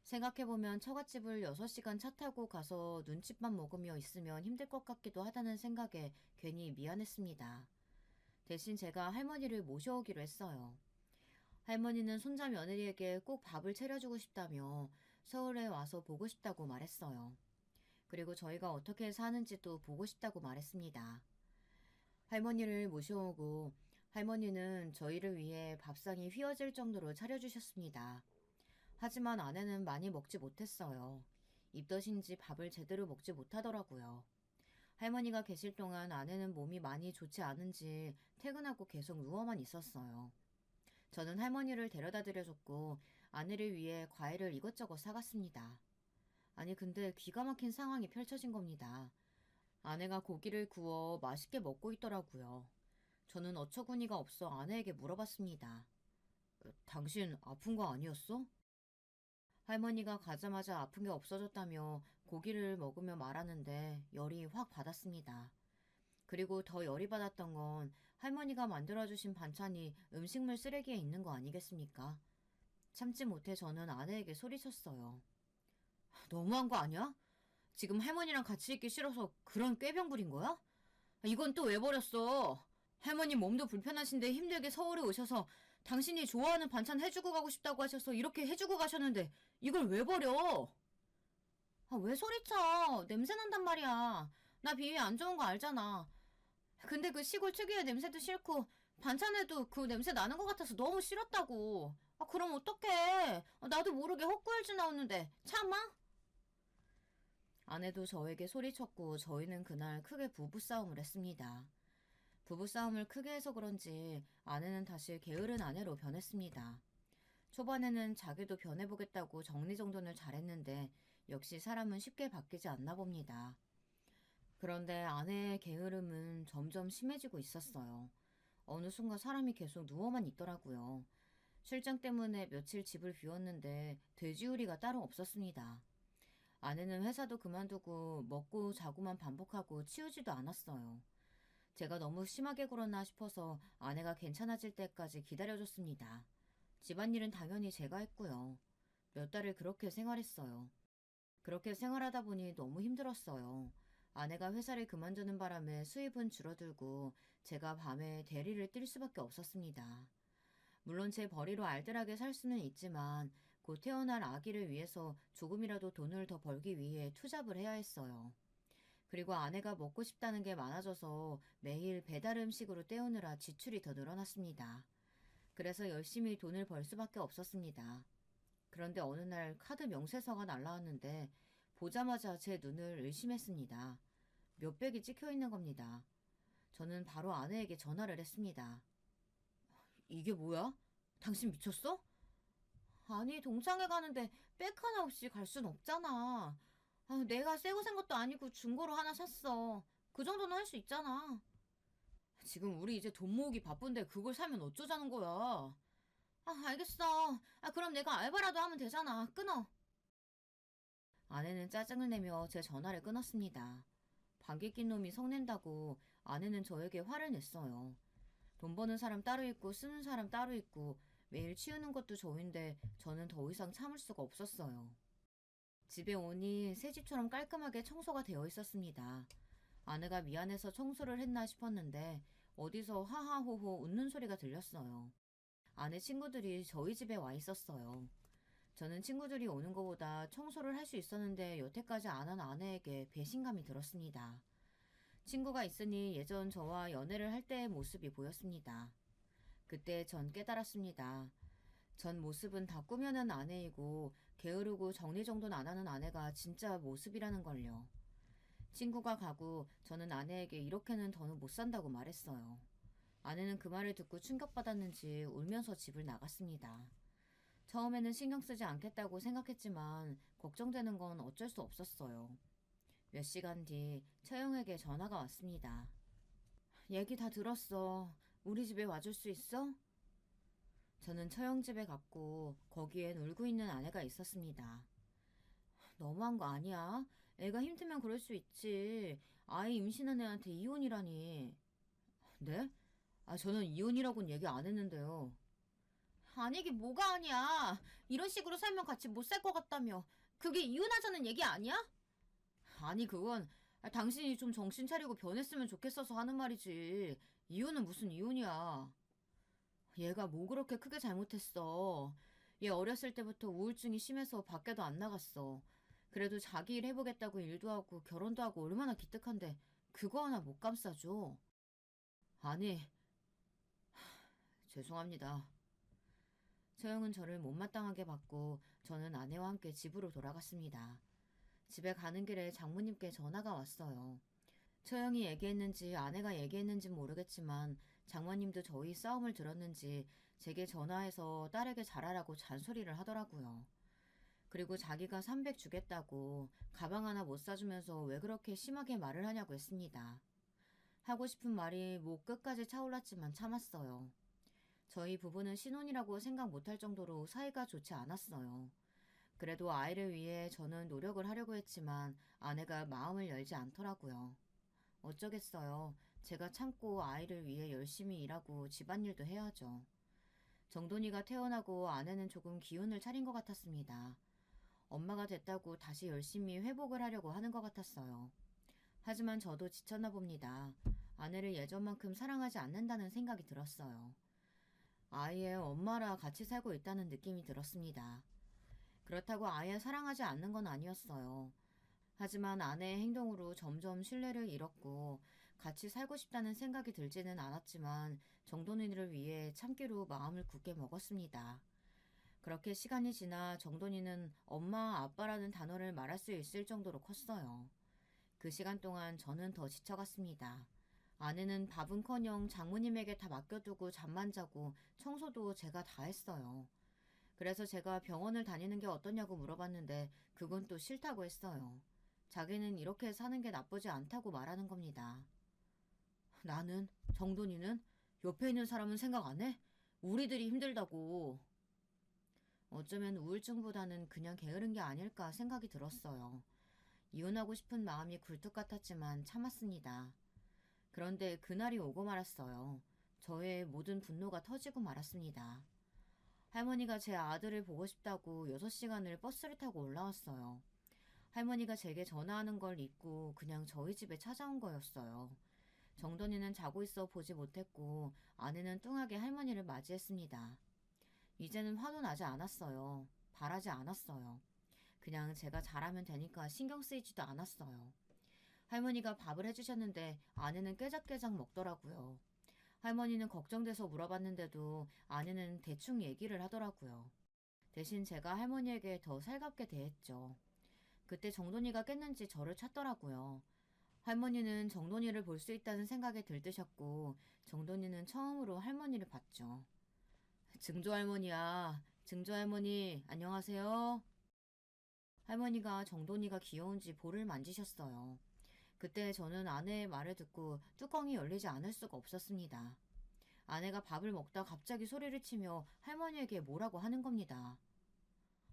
생각해보면 처갓집을 6시간 차 타고 가서 눈칫밥 먹으며 있으면 힘들 것 같기도 하다는 생각에 괜히 미안했습니다. 대신 제가 할머니를 모셔오기로 했어요. 할머니는 손자 며느리에게 꼭 밥을 차려주고 싶다며 서울에 와서 보고 싶다고 말했어요. 그리고 저희가 어떻게 사는지도 보고 싶다고 말했습니다. 할머니를 모셔오고 할머니는 저희를 위해 밥상이 휘어질 정도로 차려주셨습니다. 하지만 아내는 많이 먹지 못했어요. 입덧인지 밥을 제대로 먹지 못하더라고요. 할머니가 계실 동안 아내는 몸이 많이 좋지 않은지 퇴근하고 계속 누워만 있었어요. 저는 할머니를 데려다 드려줬고 아내를 위해 과일을 이것저것 사갔습니다. 아니 근데 기가 막힌 상황이 펼쳐진 겁니다. 아내가 고기를 구워 맛있게 먹고 있더라고요. 저는 어처구니가 없어 아내에게 물어봤습니다. 당신 아픈 거 아니었어? 할머니가 가자마자 아픈 게 없어졌다며 고기를 먹으며 말하는데 열이 확 받았습니다. 그리고 더 열이 받았던 건 할머니가 만들어주신 반찬이 음식물 쓰레기에 있는 거 아니겠습니까? 참지 못해 저는 아내에게 소리쳤어요. 너무한 거 아니야? 지금 할머니랑 같이 있기 싫어서 그런 꾀병 부린 거야? 이건 또 왜 버렸어? 할머니 몸도 불편하신데 힘들게 서울에 오셔서 당신이 좋아하는 반찬 해주고 가고 싶다고 하셔서 이렇게 해주고 가셨는데 이걸 왜 버려? 왜 소리쳐? 냄새 난단 말이야. 나 비위 안 좋은 거 알잖아. 근데 그 시골 특유의 냄새도 싫고 반찬에도 그 냄새 나는 것 같아서 너무 싫었다고. 그럼 어떡해? 나도 모르게 헛구열주 나오는데 참아? 아내도 저에게 소리쳤고 저희는 그날 크게 부부싸움을 했습니다. 부부싸움을 크게 해서 그런지 아내는 다시 게으른 아내로 변했습니다. 초반에는 자기도 변해보겠다고 정리정돈을 잘했는데 역시 사람은 쉽게 바뀌지 않나 봅니다. 그런데 아내의 게으름은 점점 심해지고 있었어요. 어느 순간 사람이 계속 누워만 있더라고요. 출장 때문에 며칠 집을 비웠는데 돼지우리가 따로 없었습니다. 아내는 회사도 그만두고 먹고 자고만 반복하고 치우지도 않았어요. 제가 너무 심하게 굴었나 싶어서 아내가 괜찮아질 때까지 기다려줬습니다. 집안일은 당연히 제가 했고요. 몇 달을 그렇게 생활했어요. 그렇게 생활하다 보니 너무 힘들었어요. 아내가 회사를 그만두는 바람에 수입은 줄어들고 제가 밤에 대리를 뛸 수밖에 없었습니다. 물론 제 벌이로 알뜰하게 살 수는 있지만 곧 태어날 아기를 위해서 조금이라도 돈을 더 벌기 위해 투잡을 해야 했어요. 그리고 아내가 먹고 싶다는 게 많아져서 매일 배달 음식으로 때우느라 지출이 더 늘어났습니다. 그래서 열심히 돈을 벌 수밖에 없었습니다. 그런데 어느 날 카드 명세서가 날라왔는데 보자마자 제 눈을 의심했습니다. 몇백이 찍혀 있는 겁니다. 저는 바로 아내에게 전화를 했습니다. 이게 뭐야? 당신 미쳤어? 아니, 동창회 가는데 백 하나 없이 갈 순 없잖아. 내가 새거 산 것도 아니고 중고로 하나 샀어. 그 정도는 할 수 있잖아. 지금 우리 이제 돈 모으기 바쁜데 그걸 사면 어쩌자는 거야. 알겠어. 그럼 내가 알바라도 하면 되잖아. 끊어. 아내는 짜증을 내며 제 전화를 끊었습니다. 방귀 낀 놈이 성낸다고 아내는 저에게 화를 냈어요. 돈 버는 사람 따로 있고 쓰는 사람 따로 있고 매일 치우는 것도 저인데 저는 더 이상 참을 수가 없었어요. 집에 오니 새 집처럼 깔끔하게 청소가 되어 있었습니다. 아내가 미안해서 청소를 했나 싶었는데 어디서 하하호호 웃는 소리가 들렸어요. 아내 친구들이 저희 집에 와 있었어요. 저는 친구들이 오는 것보다 청소를 할 수 있었는데 여태까지 안 한 아내에게 배신감이 들었습니다. 친구가 있으니 예전 저와 연애를 할 때의 모습이 보였습니다. 그때 전 깨달았습니다. 전 모습은 다 꾸며낸 아내이고 게으르고 정리정돈 안 하는 아내가 진짜 모습이라는 걸요. 친구가 가고 저는 아내에게 이렇게는 더는 못 산다고 말했어요. 아내는 그 말을 듣고 충격받았는지 울면서 집을 나갔습니다. 처음에는 신경 쓰지 않겠다고 생각했지만 걱정되는 건 어쩔 수 없었어요. 몇 시간 뒤 처형에게 전화가 왔습니다. 얘기 다 들었어. 우리 집에 와줄 수 있어? 저는 처형 집에 갔고 거기엔 울고 있는 아내가 있었습니다. 너무한 거 아니야? 애가 힘들면 그럴 수 있지. 아이 임신한 애한테 이혼이라니. 네? 저는 이혼이라고는 얘기 안 했는데요. 아니긴 뭐가 아니야. 이런 식으로 살면 같이 못 살 것 같다며. 그게 이혼하자는 얘기 아니야? 아니 그건 당신이 좀 정신 차리고 변했으면 좋겠어서 하는 말이지. 이혼은 무슨 이혼이야. 얘가 뭐 그렇게 크게 잘못했어. 얘 어렸을 때부터 우울증이 심해서 밖에도 안 나갔어. 그래도 자기 일 해보겠다고 일도 하고 결혼도 하고 얼마나 기특한데 그거 하나 못 감싸줘. 아니, 죄송합니다. 처형은 저를 못마땅하게 받고 저는 아내와 함께 집으로 돌아갔습니다. 집에 가는 길에 장모님께 전화가 왔어요. 처형이 얘기했는지 아내가 얘기했는지 모르겠지만 장모님도 저희 싸움을 들었는지 제게 전화해서 딸에게 잘하라고 잔소리를 하더라고요. 그리고 자기가 300 주겠다고 가방 하나 못 사주면서 왜 그렇게 심하게 말을 하냐고 했습니다. 하고 싶은 말이 목 끝까지 차올랐지만 참았어요. 저희 부부는 신혼이라고 생각 못할 정도로 사이가 좋지 않았어요. 그래도 아이를 위해 저는 노력을 하려고 했지만 아내가 마음을 열지 않더라고요. 어쩌겠어요. 제가 참고 아이를 위해 열심히 일하고 집안일도 해야죠. 정돈이가 태어나고 아내는 조금 기운을 차린 것 같았습니다. 엄마가 됐다고 다시 열심히 회복을 하려고 하는 것 같았어요. 하지만 저도 지쳤나 봅니다. 아내를 예전만큼 사랑하지 않는다는 생각이 들었어요. 아이의 엄마라 같이 살고 있다는 느낌이 들었습니다. 그렇다고 아예 사랑하지 않는 건 아니었어요. 하지만 아내의 행동으로 점점 신뢰를 잃었고 같이 살고 싶다는 생각이 들지는 않았지만 정돈이를 위해 참기로 마음을 굳게 먹었습니다. 그렇게 시간이 지나 정돈이는 엄마, 아빠라는 단어를 말할 수 있을 정도로 컸어요. 그 시간 동안 저는 더 지쳐갔습니다. 아내는 밥은커녕 장모님에게 다 맡겨두고 잠만 자고 청소도 제가 다 했어요. 그래서 제가 병원을 다니는 게 어떠냐고 물어봤는데 그건 또 싫다고 했어요. 자기는 이렇게 사는 게 나쁘지 않다고 말하는 겁니다. 나는? 정돈이는? 옆에 있는 사람은 생각 안 해? 우리들이 힘들다고. 어쩌면 우울증보다는 그냥 게으른 게 아닐까 생각이 들었어요. 이혼하고 싶은 마음이 굴뚝 같았지만 참았습니다. 그런데 그날이 오고 말았어요. 저의 모든 분노가 터지고 말았습니다. 할머니가 제 아들을 보고 싶다고 6시간을 버스를 타고 올라왔어요. 할머니가 제게 전화하는 걸 잊고 그냥 저희 집에 찾아온 거였어요. 정돈이는 자고 있어 보지 못했고 아내는 뚱하게 할머니를 맞이했습니다. 이제는 화도 나지 않았어요. 바라지 않았어요. 그냥 제가 잘하면 되니까 신경 쓰이지도 않았어요. 할머니가 밥을 해주셨는데 아내는 깨작깨작 먹더라고요. 할머니는 걱정돼서 물어봤는데도 아내는 대충 얘기를 하더라고요. 대신 제가 할머니에게 더 살갑게 대했죠. 그때 정돈이가 깼는지 저를 찾더라고요. 할머니는 정돈이를 볼 수 있다는 생각에 들뜨셨고 정돈이는 처음으로 할머니를 봤죠. 증조할머니야. 증조할머니 안녕하세요. 할머니가 정돈이가 귀여운지 볼을 만지셨어요. 그때 저는 아내의 말을 듣고 뚜껑이 열리지 않을 수가 없었습니다. 아내가 밥을 먹다 갑자기 소리를 치며 할머니에게 뭐라고 하는 겁니다.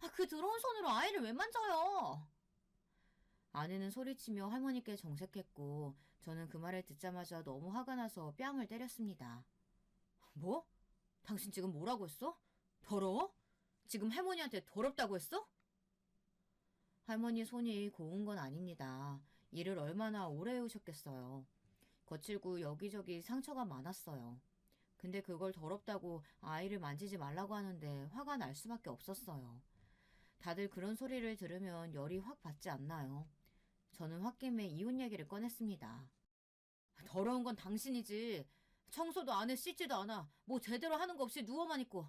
아, 그 더러운 손으로 아이를 왜 만져요? 아내는 소리치며 할머니께 정색했고 저는 그 말을 듣자마자 너무 화가 나서 뺨을 때렸습니다. 뭐? 당신 지금 뭐라고 했어? 더러워? 지금 할머니한테 더럽다고 했어? 할머니 손이 고운 건 아닙니다. 일을 얼마나 오래 해오셨겠어요. 거칠고 여기저기 상처가 많았어요. 근데 그걸 더럽다고 아이를 만지지 말라고 하는데 화가 날 수밖에 없었어요. 다들 그런 소리를 들으면 열이 확 받지 않나요? 저는 홧김에 이혼 얘기를 꺼냈습니다. 더러운 건 당신이지. 청소도 안 해, 씻지도 않아. 뭐 제대로 하는 거 없이 누워만 있고.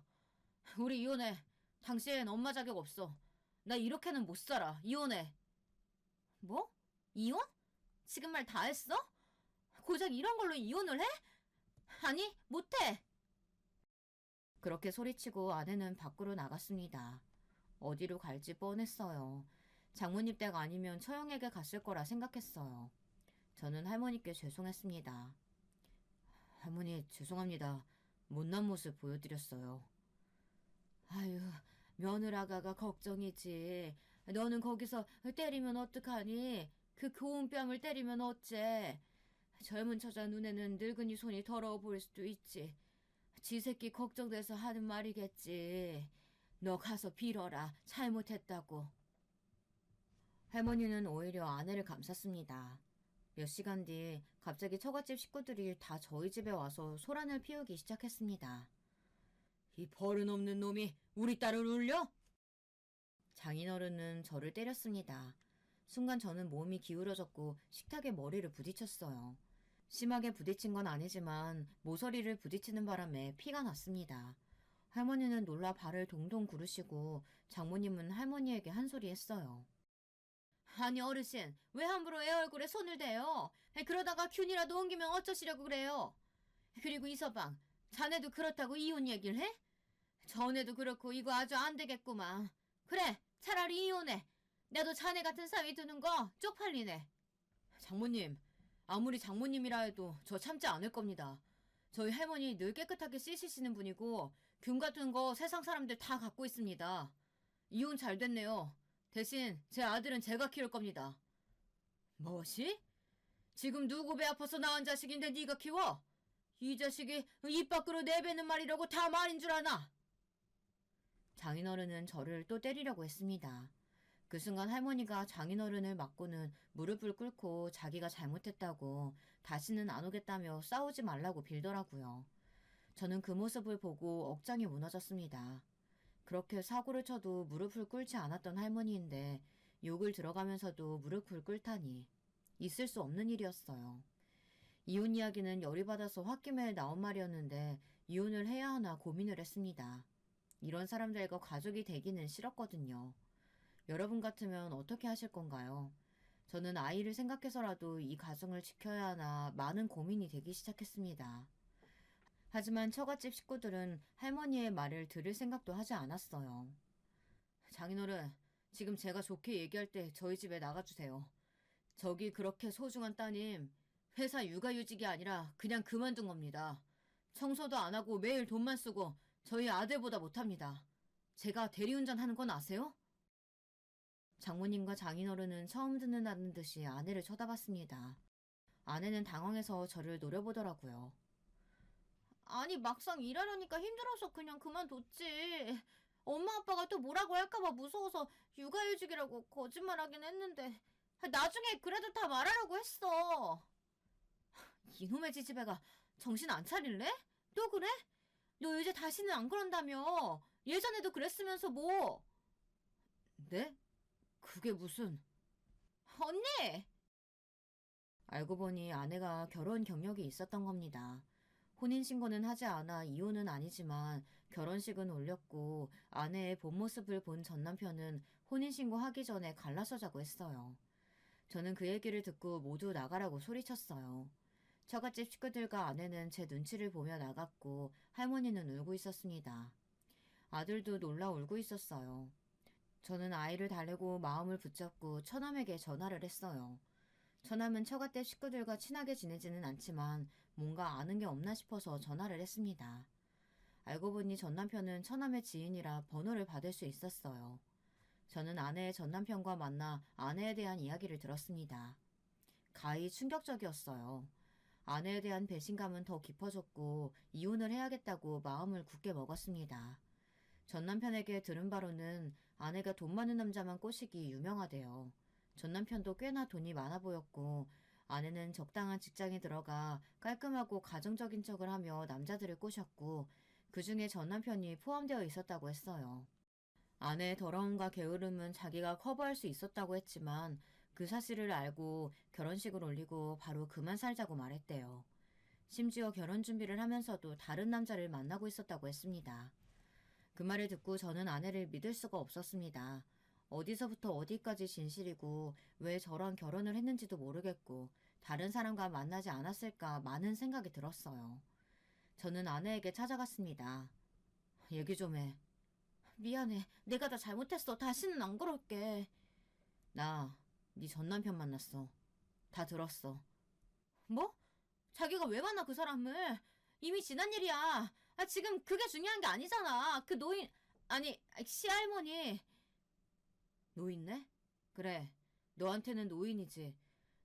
우리 이혼해. 당신 엄마 자격 없어. 나 이렇게는 못 살아. 이혼해. 뭐? 이혼? 지금 말 다 했어? 고작 이런 걸로 이혼을 해? 아니, 못해. 그렇게 소리치고 아내는 밖으로 나갔습니다. 어디로 갈지 뻔했어요. 장모님 댁 아니면 처형에게 갔을 거라 생각했어요. 저는 할머니께 죄송했습니다. 할머니, 죄송합니다. 못난 모습 보여드렸어요. 아유, 며느라가가 걱정이지. 너는 거기서 때리면 어떡하니? 그 고운 뺨을 때리면 어째? 젊은 처자 눈에는 늙은이 손이 더러워 보일 수도 있지. 지 새끼 걱정돼서 하는 말이겠지. 너 가서 빌어라. 잘못했다고. 할머니는 오히려 아내를 감쌌습니다. 몇 시간 뒤 갑자기 처갓집 식구들이 다 저희 집에 와서 소란을 피우기 시작했습니다. 이 버릇없는 놈이 우리 딸을 울려? 장인어른은 저를 때렸습니다. 순간 저는 몸이 기울어졌고 식탁에 머리를 부딪혔어요. 심하게 부딪힌 건 아니지만 모서리를 부딪히는 바람에 피가 났습니다. 할머니는 놀라 발을 동동 구르시고 장모님은 할머니에게 한 소리 했어요. 아니 어르신, 왜 함부로 애 얼굴에 손을 대요? 그러다가 균이라도 옮기면 어쩌시려고 그래요? 그리고 이서방, 자네도 그렇다고 이혼 얘기를 해? 전에도 그렇고 이거 아주 안 되겠구만. 그래, 차라리 이혼해. 나도 자네 같은 사위 두는 거 쪽팔리네. 장모님, 아무리 장모님이라 해도 저 참지 않을 겁니다. 저희 할머니 늘 깨끗하게 씻으시는 분이고 균 같은 거 세상 사람들 다 갖고 있습니다. 이혼 잘 됐네요. 대신 제 아들은 제가 키울 겁니다. 뭐시? 지금 누구 배 아파서 낳은 자식인데 네가 키워? 이 자식이 입 밖으로 내뱉는 말이라고 다 말인 줄 아나? 장인어른은 저를 또 때리려고 했습니다. 그 순간 할머니가 장인어른을 맞고는 무릎을 꿇고 자기가 잘못했다고 다시는 안 오겠다며 싸우지 말라고 빌더라고요. 저는 그 모습을 보고 억장이 무너졌습니다. 그렇게 사고를 쳐도 무릎을 꿇지 않았던 할머니인데 욕을 들어가면서도 무릎을 꿇다니 있을 수 없는 일이었어요. 이혼 이야기는 열이 받아서 홧김에 나온 말이었는데 이혼을 해야 하나 고민을 했습니다. 이런 사람들과 가족이 되기는 싫었거든요. 여러분 같으면 어떻게 하실 건가요? 저는 아이를 생각해서라도 이 가정을 지켜야 하나 많은 고민이 되기 시작했습니다. 하지만 처갓집 식구들은 할머니의 말을 들을 생각도 하지 않았어요. 장인어른, 지금 제가 좋게 얘기할 때 저희 집에 나가주세요. 저기 그렇게 소중한 따님, 회사 육아휴직이 아니라 그냥 그만둔 겁니다. 청소도 안 하고 매일 돈만 쓰고 저희 아들보다 못합니다. 제가 대리운전 하는 건 아세요? 장모님과 장인어른은 처음 듣는다는 듯이 아내를 쳐다봤습니다. 아내는 당황해서 저를 노려보더라고요. 아니, 막상 일하려니까 힘들어서 그냥 그만뒀지. 엄마 아빠가 또 뭐라고 할까봐 무서워서 육아휴직이라고 거짓말하긴 했는데 나중에 그래도 다 말하라고 했어. 이놈의 지지배가 정신 안 차릴래? 또 그래? 너 이제 다시는 안 그런다며. 예전에도 그랬으면서 뭐. 네? 그게 무슨. 언니! 알고 보니 아내가 결혼 경력이 있었던 겁니다. 혼인신고는 하지 않아 이혼은 아니지만 결혼식은 올렸고 아내의 본 모습을 본 전 남편은 혼인신고 하기 전에 갈라서 자고 했어요. 저는 그 얘기를 듣고 모두 나가라고 소리쳤어요. 처갓집 식구들과 아내는 제 눈치를 보며 나갔고 할머니는 울고 있었습니다. 아들도 놀라 울고 있었어요. 저는 아이를 달래고 마음을 붙잡고 처남에게 전화를 했어요. 처남은 처갓집 식구들과 친하게 지내지는 않지만 뭔가 아는 게 없나 싶어서 전화를 했습니다. 알고 보니 전 남편은 처남의 지인이라 번호를 받을 수 있었어요. 저는 아내의 전 남편과 만나 아내에 대한 이야기를 들었습니다. 가히 충격적이었어요. 아내에 대한 배신감은 더 깊어졌고 이혼을 해야겠다고 마음을 굳게 먹었습니다. 전 남편에게 들은 바로는 아내가 돈 많은 남자만 꼬시기 유명하대요. 전 남편도 꽤나 돈이 많아 보였고 아내는 적당한 직장에 들어가 깔끔하고 가정적인 척을 하며 남자들을 꼬셨고 그 중에 전 남편이 포함되어 있었다고 했어요. 아내의 더러움과 게으름은 자기가 커버할 수 있었다고 했지만 그 사실을 알고 결혼식을 올리고 바로 그만 살자고 말했대요. 심지어 결혼 준비를 하면서도 다른 남자를 만나고 있었다고 했습니다. 그 말을 듣고 저는 아내를 믿을 수가 없었습니다. 어디서부터 어디까지 진실이고 왜 저런 결혼을 했는지도 모르겠고 다른 사람과 만나지 않았을까 많은 생각이 들었어요. 저는 아내에게 찾아갔습니다. 얘기 좀 해. 미안해. 내가 다 잘못했어. 다시는 안 그럴게. 나 네 전 남편 만났어. 다 들었어. 뭐? 자기가 왜 만나 그 사람을? 이미 지난 일이야. 지금 그게 중요한 게 아니잖아. 그 노인, 아니, 시할머니. 노인네? 그래. 너한테는 노인이지.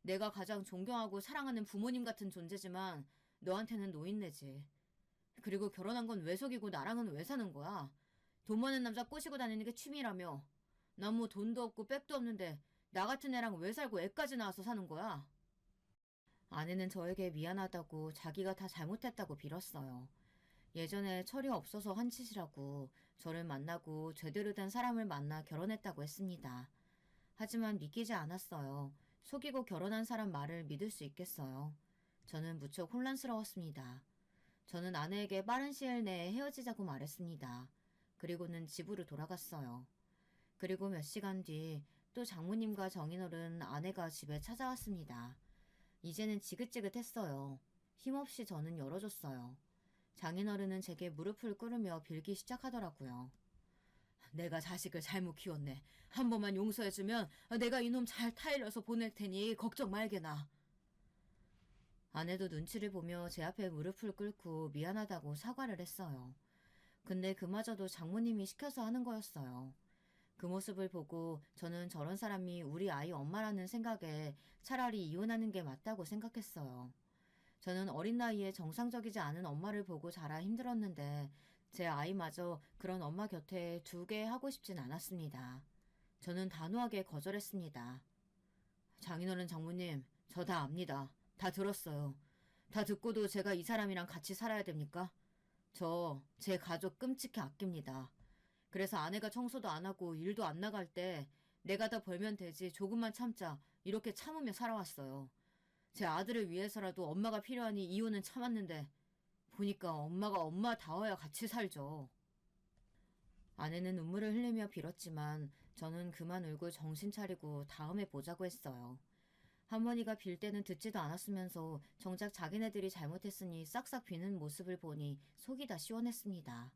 내가 가장 존경하고 사랑하는 부모님 같은 존재지만 너한테는 노인네지. 그리고 결혼한 건 왜 속이고 나랑은 왜 사는 거야? 돈 많은 남자 꼬시고 다니는 게 취미라며. 난 뭐 돈도 없고 백도 없는데 나 같은 애랑 왜 살고 애까지 낳아서 사는 거야? 아내는 저에게 미안하다고 자기가 다 잘못했다고 빌었어요. 예전에 철이 없어서 한 짓이라고 저를 만나고 제대로 된 사람을 만나 결혼했다고 했습니다. 하지만 믿기지 않았어요. 속이고 결혼한 사람 말을 믿을 수 있겠어요. 저는 무척 혼란스러웠습니다. 저는 아내에게 빠른 시일 내에 헤어지자고 말했습니다. 그리고는 집으로 돌아갔어요. 그리고 몇 시간 뒤 또 장모님과 정인어른 아내가 집에 찾아왔습니다. 이제는 지긋지긋했어요. 힘없이 저는 열어줬어요. 장인어른은 제게 무릎을 꿇으며 빌기 시작하더라고요. 내가 자식을 잘못 키웠네. 한 번만 용서해주면 내가 이놈 잘 타일러서 보낼 테니 걱정 말게나. 아내도 눈치를 보며 제 앞에 무릎을 꿇고 미안하다고 사과를 했어요. 근데 그마저도 장모님이 시켜서 하는 거였어요. 그 모습을 보고 저는 저런 사람이 우리 아이 엄마라는 생각에 차라리 이혼하는 게 맞다고 생각했어요. 저는 어린 나이에 정상적이지 않은 엄마를 보고 자라 힘들었는데 제 아이마저 그런 엄마 곁에 두게 하고 싶진 않았습니다. 저는 단호하게 거절했습니다. 장인어른 장모님, 저 다 압니다. 다 들었어요. 다 듣고도 제가 이 사람이랑 같이 살아야 됩니까? 제 가족 끔찍히 아낍니다. 그래서 아내가 청소도 안 하고 일도 안 나갈 때 내가 더 벌면 되지 조금만 참자 이렇게 참으며 살아왔어요. 제 아들을 위해서라도 엄마가 필요하니 이혼은 참았는데 보니까 엄마가 엄마다워야 같이 살죠. 아내는 눈물을 흘리며 빌었지만 저는 그만 울고 정신 차리고 다음에 보자고 했어요. 할머니가 빌 때는 듣지도 않았으면서 정작 자기네들이 잘못했으니 싹싹 비는 모습을 보니 속이 다 시원했습니다.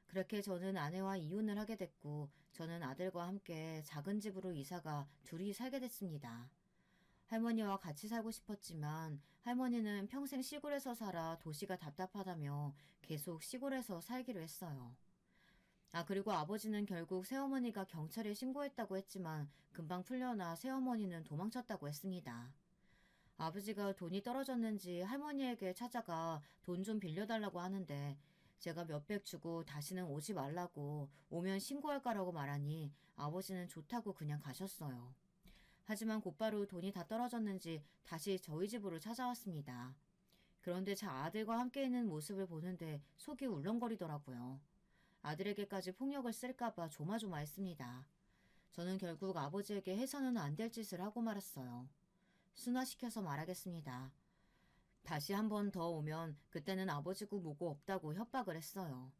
그렇게 저는 아내와 이혼을 하게 됐고 저는 아들과 함께 작은 집으로 이사가 둘이 살게 됐습니다. 할머니와 같이 살고 싶었지만 할머니는 평생 시골에서 살아 도시가 답답하다며 계속 시골에서 살기로 했어요. 그리고 아버지는 결국 새어머니가 경찰에 신고했다고 했지만 금방 풀려나 새어머니는 도망쳤다고 했습니다. 아버지가 돈이 떨어졌는지 할머니에게 찾아가 돈 좀 빌려달라고 하는데 제가 몇백 주고 다시는 오지 말라고 오면 신고할까라고 말하니 아버지는 좋다고 그냥 가셨어요. 하지만 곧바로 돈이 다 떨어졌는지 다시 저희 집으로 찾아왔습니다. 그런데 제 아들과 함께 있는 모습을 보는데 속이 울렁거리더라고요. 아들에게까지 폭력을 쓸까봐 조마조마했습니다. 저는 결국 아버지에게 해서는 안 될 짓을 하고 말았어요. 순화시켜서 말하겠습니다. 다시 한 번 더 오면 그때는 아버지고 뭐고 없다고 협박을 했어요.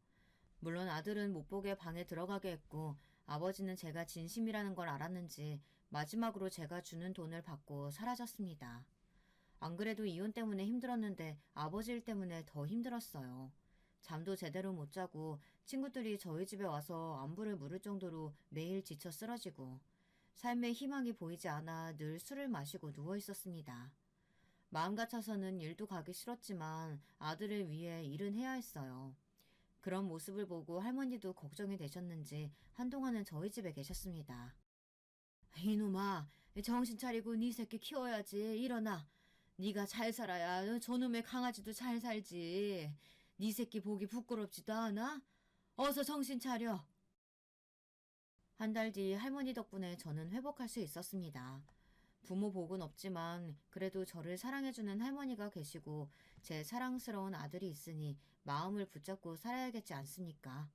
물론 아들은 못 보게 방에 들어가게 했고 아버지는 제가 진심이라는 걸 알았는지 마지막으로 제가 주는 돈을 받고 사라졌습니다. 안 그래도 이혼 때문에 힘들었는데 아버지 일 때문에 더 힘들었어요. 잠도 제대로 못 자고 친구들이 저희 집에 와서 안부를 물을 정도로 매일 지쳐 쓰러지고 삶에 희망이 보이지 않아 늘 술을 마시고 누워 있었습니다. 마음 같아서는 일도 가기 싫었지만 아들을 위해 일은 해야 했어요. 그런 모습을 보고 할머니도 걱정이 되셨는지 한동안은 저희 집에 계셨습니다. 이놈아, 정신 차리고 네 새끼 키워야지. 일어나. 네가 잘 살아야 저놈의 강아지도 잘 살지. 네 새끼 보기 부끄럽지도 않아? 어서 정신 차려. 한 달 뒤 할머니 덕분에 저는 회복할 수 있었습니다. 부모 복은 없지만 그래도 저를 사랑해주는 할머니가 계시고 제 사랑스러운 아들이 있으니 마음을 붙잡고 살아야겠지 않습니까?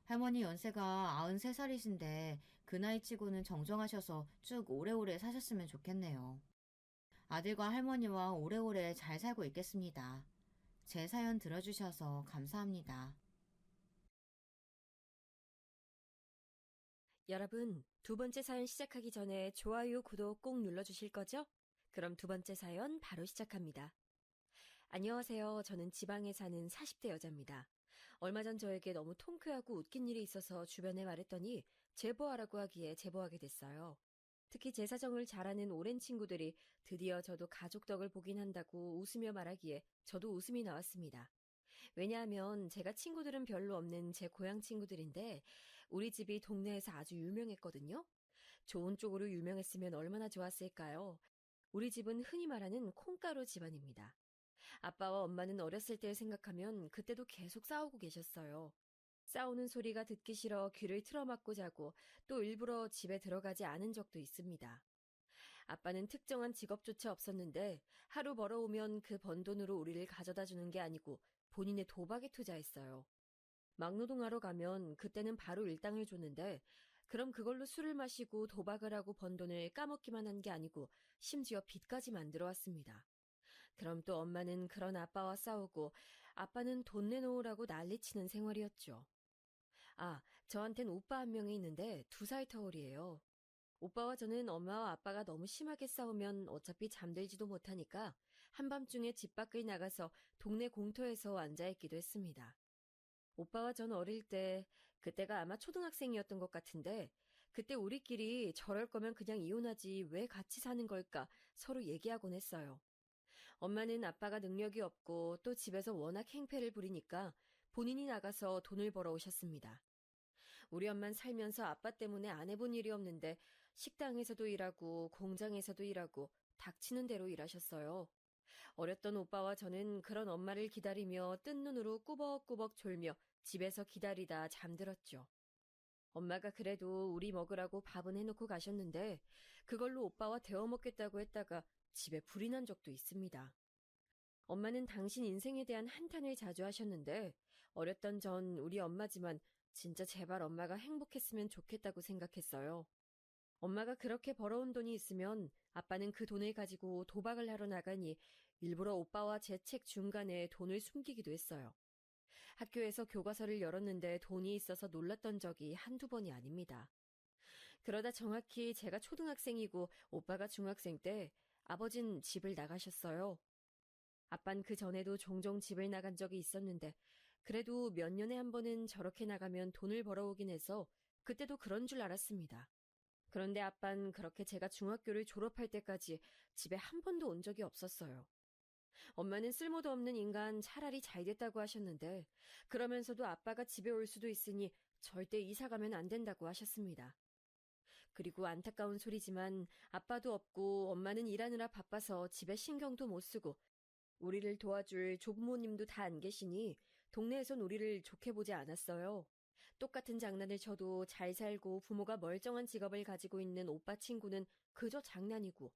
할머니 연세가 93살이신데 그 나이 치고는 정정하셔서 쭉 오래오래 사셨으면 좋겠네요. 아들과 할머니와 오래오래 잘 살고 있겠습니다. 제 사연 들어주셔서 감사합니다. 여러분, 두 번째 사연 시작하기 전에 좋아요, 구독 꼭 눌러주실 거죠? 그럼 두 번째 사연 바로 시작합니다. 안녕하세요. 저는 지방에 사는 40대 여자입니다. 얼마 전 저에게 너무 통쾌하고 웃긴 일이 있어서 주변에 말했더니 제보하라고 하기에 제보하게 됐어요. 특히 제 사정을 잘 아는 오랜 친구들이 드디어 저도 가족 덕을 보긴 한다고 웃으며 말하기에 저도 웃음이 나왔습니다. 왜냐하면 제가 친구들은 별로 없는 제 고향 친구들인데 우리 집이 동네에서 아주 유명했거든요. 좋은 쪽으로 유명했으면 얼마나 좋았을까요? 우리 집은 흔히 말하는 콩가루 집안입니다. 아빠와 엄마는 어렸을 때를 생각하면 그때도 계속 싸우고 계셨어요. 싸우는 소리가 듣기 싫어 귀를 틀어막고 자고 또 일부러 집에 들어가지 않은 적도 있습니다. 아빠는 특정한 직업조차 없었는데 하루 벌어오면 그 번 돈으로 우리를 가져다 주는 게 아니고 본인의 도박에 투자했어요. 막노동하러 가면 그때는 바로 일당을 줬는데 그럼 그걸로 술을 마시고 도박을 하고 번 돈을 까먹기만 한 게 아니고 심지어 빚까지 만들어 왔습니다. 그럼 또 엄마는 그런 아빠와 싸우고 아빠는 돈 내놓으라고 난리치는 생활이었죠. 저한텐 오빠 한 명이 있는데 2살 터울이에요. 오빠와 저는 엄마와 아빠가 너무 심하게 싸우면 어차피 잠들지도 못하니까 한밤중에 집 밖을 나가서 동네 공터에서 앉아있기도 했습니다. 오빠와 전 어릴 때, 그때가 아마 초등학생이었던 것 같은데 그때 우리끼리 저럴 거면 그냥 이혼하지 왜 같이 사는 걸까 서로 얘기하곤 했어요. 엄마는 아빠가 능력이 없고 또 집에서 워낙 행패를 부리니까 본인이 나가서 돈을 벌어 오셨습니다. 우리 엄만 살면서 아빠 때문에 안 해본 일이 없는데 식당에서도 일하고 공장에서도 일하고 닥치는 대로 일하셨어요. 어렸던 오빠와 저는 그런 엄마를 기다리며 뜬 눈으로 꾸벅꾸벅 졸며 집에서 기다리다 잠들었죠. 엄마가 그래도 우리 먹으라고 밥은 해놓고 가셨는데 그걸로 오빠와 데워 먹겠다고 했다가 집에 불이 난 적도 있습니다. 엄마는 당신 인생에 대한 한탄을 자주 하셨는데 어렸던 전 우리 엄마지만 진짜 제발 엄마가 행복했으면 좋겠다고 생각했어요. 엄마가 그렇게 벌어온 돈이 있으면 아빠는 그 돈을 가지고 도박을 하러 나가니 일부러 오빠와 제 책 중간에 돈을 숨기기도 했어요. 학교에서 교과서를 열었는데 돈이 있어서 놀랐던 적이 한두 번이 아닙니다. 그러다 정확히 제가 초등학생이고 오빠가 중학생 때 아버진 집을 나가셨어요. 아빤 그 전에도 종종 집을 나간 적이 있었는데 그래도 몇 년에 한 번은 저렇게 나가면 돈을 벌어오긴 해서 그때도 그런 줄 알았습니다. 그런데 아빤 그렇게 제가 중학교를 졸업할 때까지 집에 한 번도 온 적이 없었어요. 엄마는 쓸모도 없는 인간 차라리 잘 됐다고 하셨는데 그러면서도 아빠가 집에 올 수도 있으니 절대 이사 가면 안 된다고 하셨습니다. 그리고 안타까운 소리지만 아빠도 없고 엄마는 일하느라 바빠서 집에 신경도 못 쓰고 우리를 도와줄 조부모님도 다 안 계시니 동네에선 우리를 좋게 보지 않았어요. 똑같은 장난을 쳐도 잘 살고 부모가 멀쩡한 직업을 가지고 있는 오빠 친구는 그저 장난이고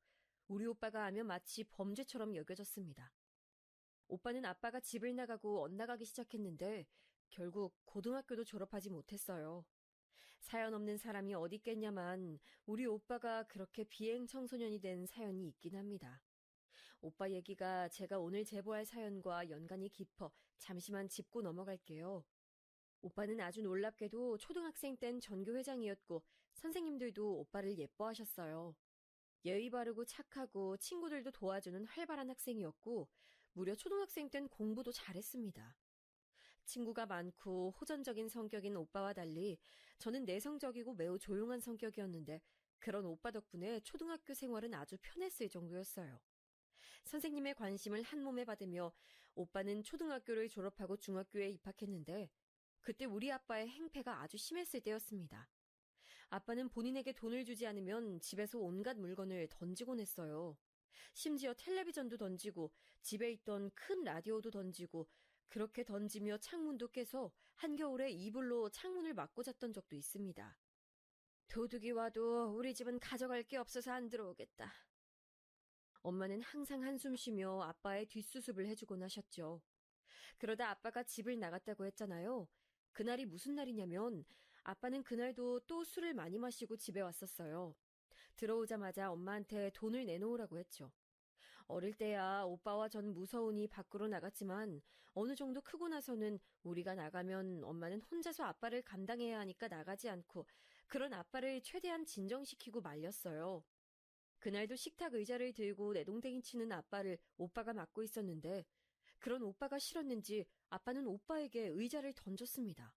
우리 오빠가 하면 마치 범죄처럼 여겨졌습니다. 오빠는 아빠가 집을 나가고 엇나가기 시작했는데 결국 고등학교도 졸업하지 못했어요. 사연 없는 사람이 어디 있겠냐만 우리 오빠가 그렇게 비행 청소년이 된 사연이 있긴 합니다. 오빠 얘기가 제가 오늘 제보할 사연과 연관이 깊어 잠시만 짚고 넘어갈게요. 오빠는 아주 놀랍게도 초등학생 땐 전교회장이었고 선생님들도 오빠를 예뻐하셨어요. 예의 바르고 착하고 친구들도 도와주는 활발한 학생이었고 무려 초등학생 땐 공부도 잘했습니다. 친구가 많고 호전적인 성격인 오빠와 달리 저는 내성적이고 매우 조용한 성격이었는데 그런 오빠 덕분에 초등학교 생활은 아주 편했을 정도였어요. 선생님의 관심을 한 몸에 받으며 오빠는 초등학교를 졸업하고 중학교에 입학했는데 그때 우리 아빠의 행패가 아주 심했을 때였습니다. 아빠는 본인에게 돈을 주지 않으면 집에서 온갖 물건을 던지곤 했어요. 심지어 텔레비전도 던지고 집에 있던 큰 라디오도 던지고 그렇게 던지며 창문도 깨서 한겨울에 이불로 창문을 막고 잤던 적도 있습니다. 도둑이 와도 우리 집은 가져갈 게 없어서 안 들어오겠다. 엄마는 항상 한숨 쉬며 아빠의 뒷수습을 해주곤 하셨죠. 그러다 아빠가 집을 나갔다고 했잖아요. 그날이 무슨 날이냐면 아빠는 그날도 또 술을 많이 마시고 집에 왔었어요. 들어오자마자 엄마한테 돈을 내놓으라고 했죠. 어릴 때야 오빠와 전 무서우니 밖으로 나갔지만 어느 정도 크고 나서는 우리가 나가면 엄마는 혼자서 아빠를 감당해야 하니까 나가지 않고 그런 아빠를 최대한 진정시키고 말렸어요. 그날도 식탁 의자를 들고 내동댕이 치는 아빠를 오빠가 맡고 있었는데 그런 오빠가 싫었는지 아빠는 오빠에게 의자를 던졌습니다.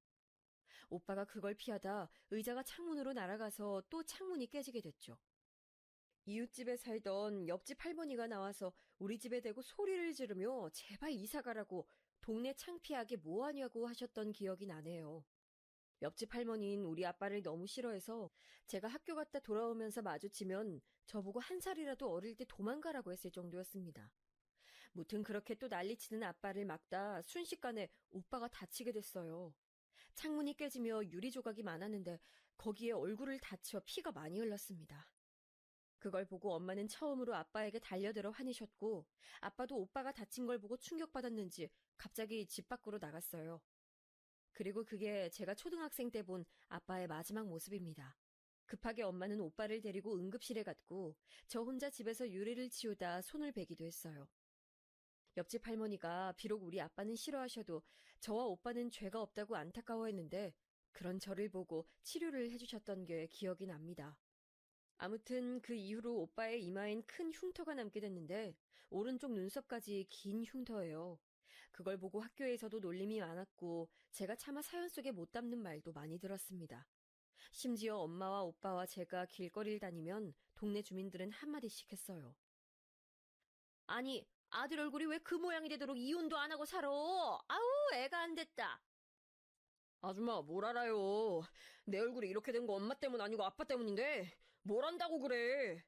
오빠가 그걸 피하다 의자가 창문으로 날아가서 또 창문이 깨지게 됐죠. 이웃집에 살던 옆집 할머니가 나와서 우리 집에 대고 소리를 지르며 제발 이사 가라고 동네 창피하게 뭐하냐고 하셨던 기억이 나네요. 옆집 할머니는 우리 아빠를 너무 싫어해서 제가 학교 갔다 돌아오면서 마주치면 저보고 한 살이라도 어릴 때 도망가라고 했을 정도였습니다. 무튼 그렇게 또 난리치는 아빠를 막다 순식간에 오빠가 다치게 됐어요. 창문이 깨지며 유리 조각이 많았는데 거기에 얼굴을 다쳐 피가 많이 흘렀습니다. 그걸 보고 엄마는 처음으로 아빠에게 달려들어 화내셨고 아빠도 오빠가 다친 걸 보고 충격받았는지 갑자기 집 밖으로 나갔어요. 그리고 그게 제가 초등학생 때 본 아빠의 마지막 모습입니다. 급하게 엄마는 오빠를 데리고 응급실에 갔고 저 혼자 집에서 유리를 치우다 손을 베기도 했어요. 옆집 할머니가 비록 우리 아빠는 싫어하셔도 저와 오빠는 죄가 없다고 안타까워했는데 그런 저를 보고 치료를 해주셨던 게 기억이 납니다. 아무튼 그 이후로 오빠의 이마엔 큰 흉터가 남게 됐는데 오른쪽 눈썹까지 긴 흉터예요. 그걸 보고 학교에서도 놀림이 많았고 제가 차마 사연 속에 못 담는 말도 많이 들었습니다. 심지어 엄마와 오빠와 제가 길거리를 다니면 동네 주민들은 한마디씩 했어요. 아니, 아들 얼굴이 왜 그 모양이 되도록 이혼도 안 하고 살아? 아우, 애가 안 됐다. 아줌마, 뭘 알아요. 내 얼굴이 이렇게 된 거 엄마 때문 아니고 아빠 때문인데 뭘 안다고 그래.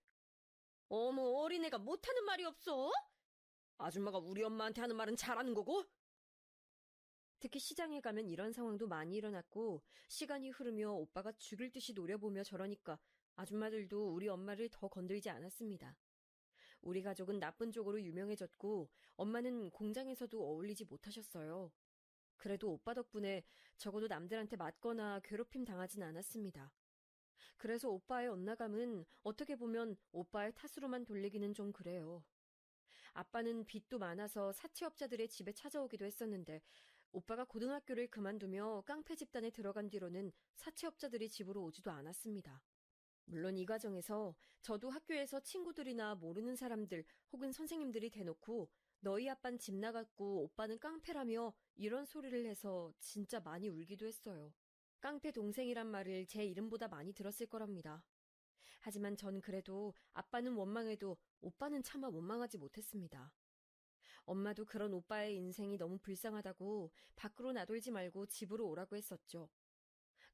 어머, 어린애가 못하는 말이 없어? 아줌마가 우리 엄마한테 하는 말은 잘하는 거고? 특히 시장에 가면 이런 상황도 많이 일어났고 시간이 흐르며 오빠가 죽일 듯이 노려보며 저러니까 아줌마들도 우리 엄마를 더 건들지 않았습니다. 우리 가족은 나쁜 쪽으로 유명해졌고 엄마는 공장에서도 어울리지 못하셨어요. 그래도 오빠 덕분에 적어도 남들한테 맞거나 괴롭힘 당하진 않았습니다. 그래서 오빠의 엇나감은 어떻게 보면 오빠의 탓으로만 돌리기는 좀 그래요. 아빠는 빚도 많아서 사채업자들의 집에 찾아오기도 했었는데 오빠가 고등학교를 그만두며 깡패 집단에 들어간 뒤로는 사채업자들이 집으로 오지도 않았습니다. 물론 이 과정에서 저도 학교에서 친구들이나 모르는 사람들 혹은 선생님들이 대놓고 너희 아빤 집 나갔고 오빠는 깡패라며 이런 소리를 해서 진짜 많이 울기도 했어요. 깡패 동생이란 말을 제 이름보다 많이 들었을 거랍니다. 하지만 전 그래도 아빠는 원망해도 오빠는 차마 원망하지 못했습니다. 엄마도 그런 오빠의 인생이 너무 불쌍하다고 밖으로 나돌지 말고 집으로 오라고 했었죠.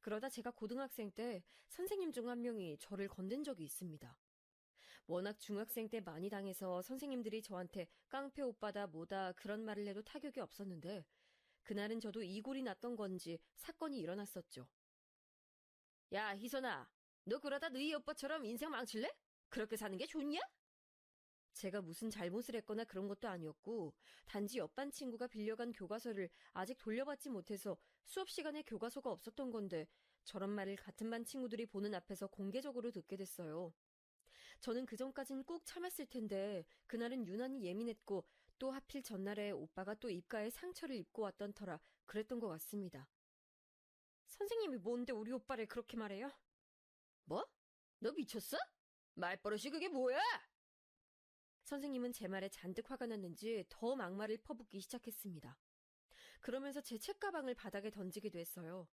그러다 제가 고등학생 때 선생님 중 한 명이 저를 건든 적이 있습니다. 워낙 중학생 때 많이 당해서 선생님들이 저한테 깡패 오빠다 뭐다 그런 말을 해도 타격이 없었는데 그날은 저도 이골이 났던 건지 사건이 일어났었죠. 야, 희선아, 너 그러다 너희 오빠처럼 인생 망칠래? 그렇게 사는 게 좋냐? 제가 무슨 잘못을 했거나 그런 것도 아니었고 단지 옆반 친구가 빌려간 교과서를 아직 돌려받지 못해서 수업 시간에 교과서가 없었던 건데 저런 말을 같은 반 친구들이 보는 앞에서 공개적으로 듣게 됐어요. 저는 그전까진 꾹 참았을 텐데 그날은 유난히 예민했고 또 하필 전날에 오빠가 또 입가에 상처를 입고 왔던 터라 그랬던 것 같습니다. 선생님이 뭔데 우리 오빠를 그렇게 말해요? 뭐? 너 미쳤어? 말버릇이 그게 뭐야? 선생님은 제 말에 잔뜩 화가 났는지 더 막말을 퍼붓기 시작했습니다. 그러면서 제 책가방을 바닥에 던지기도 했어요.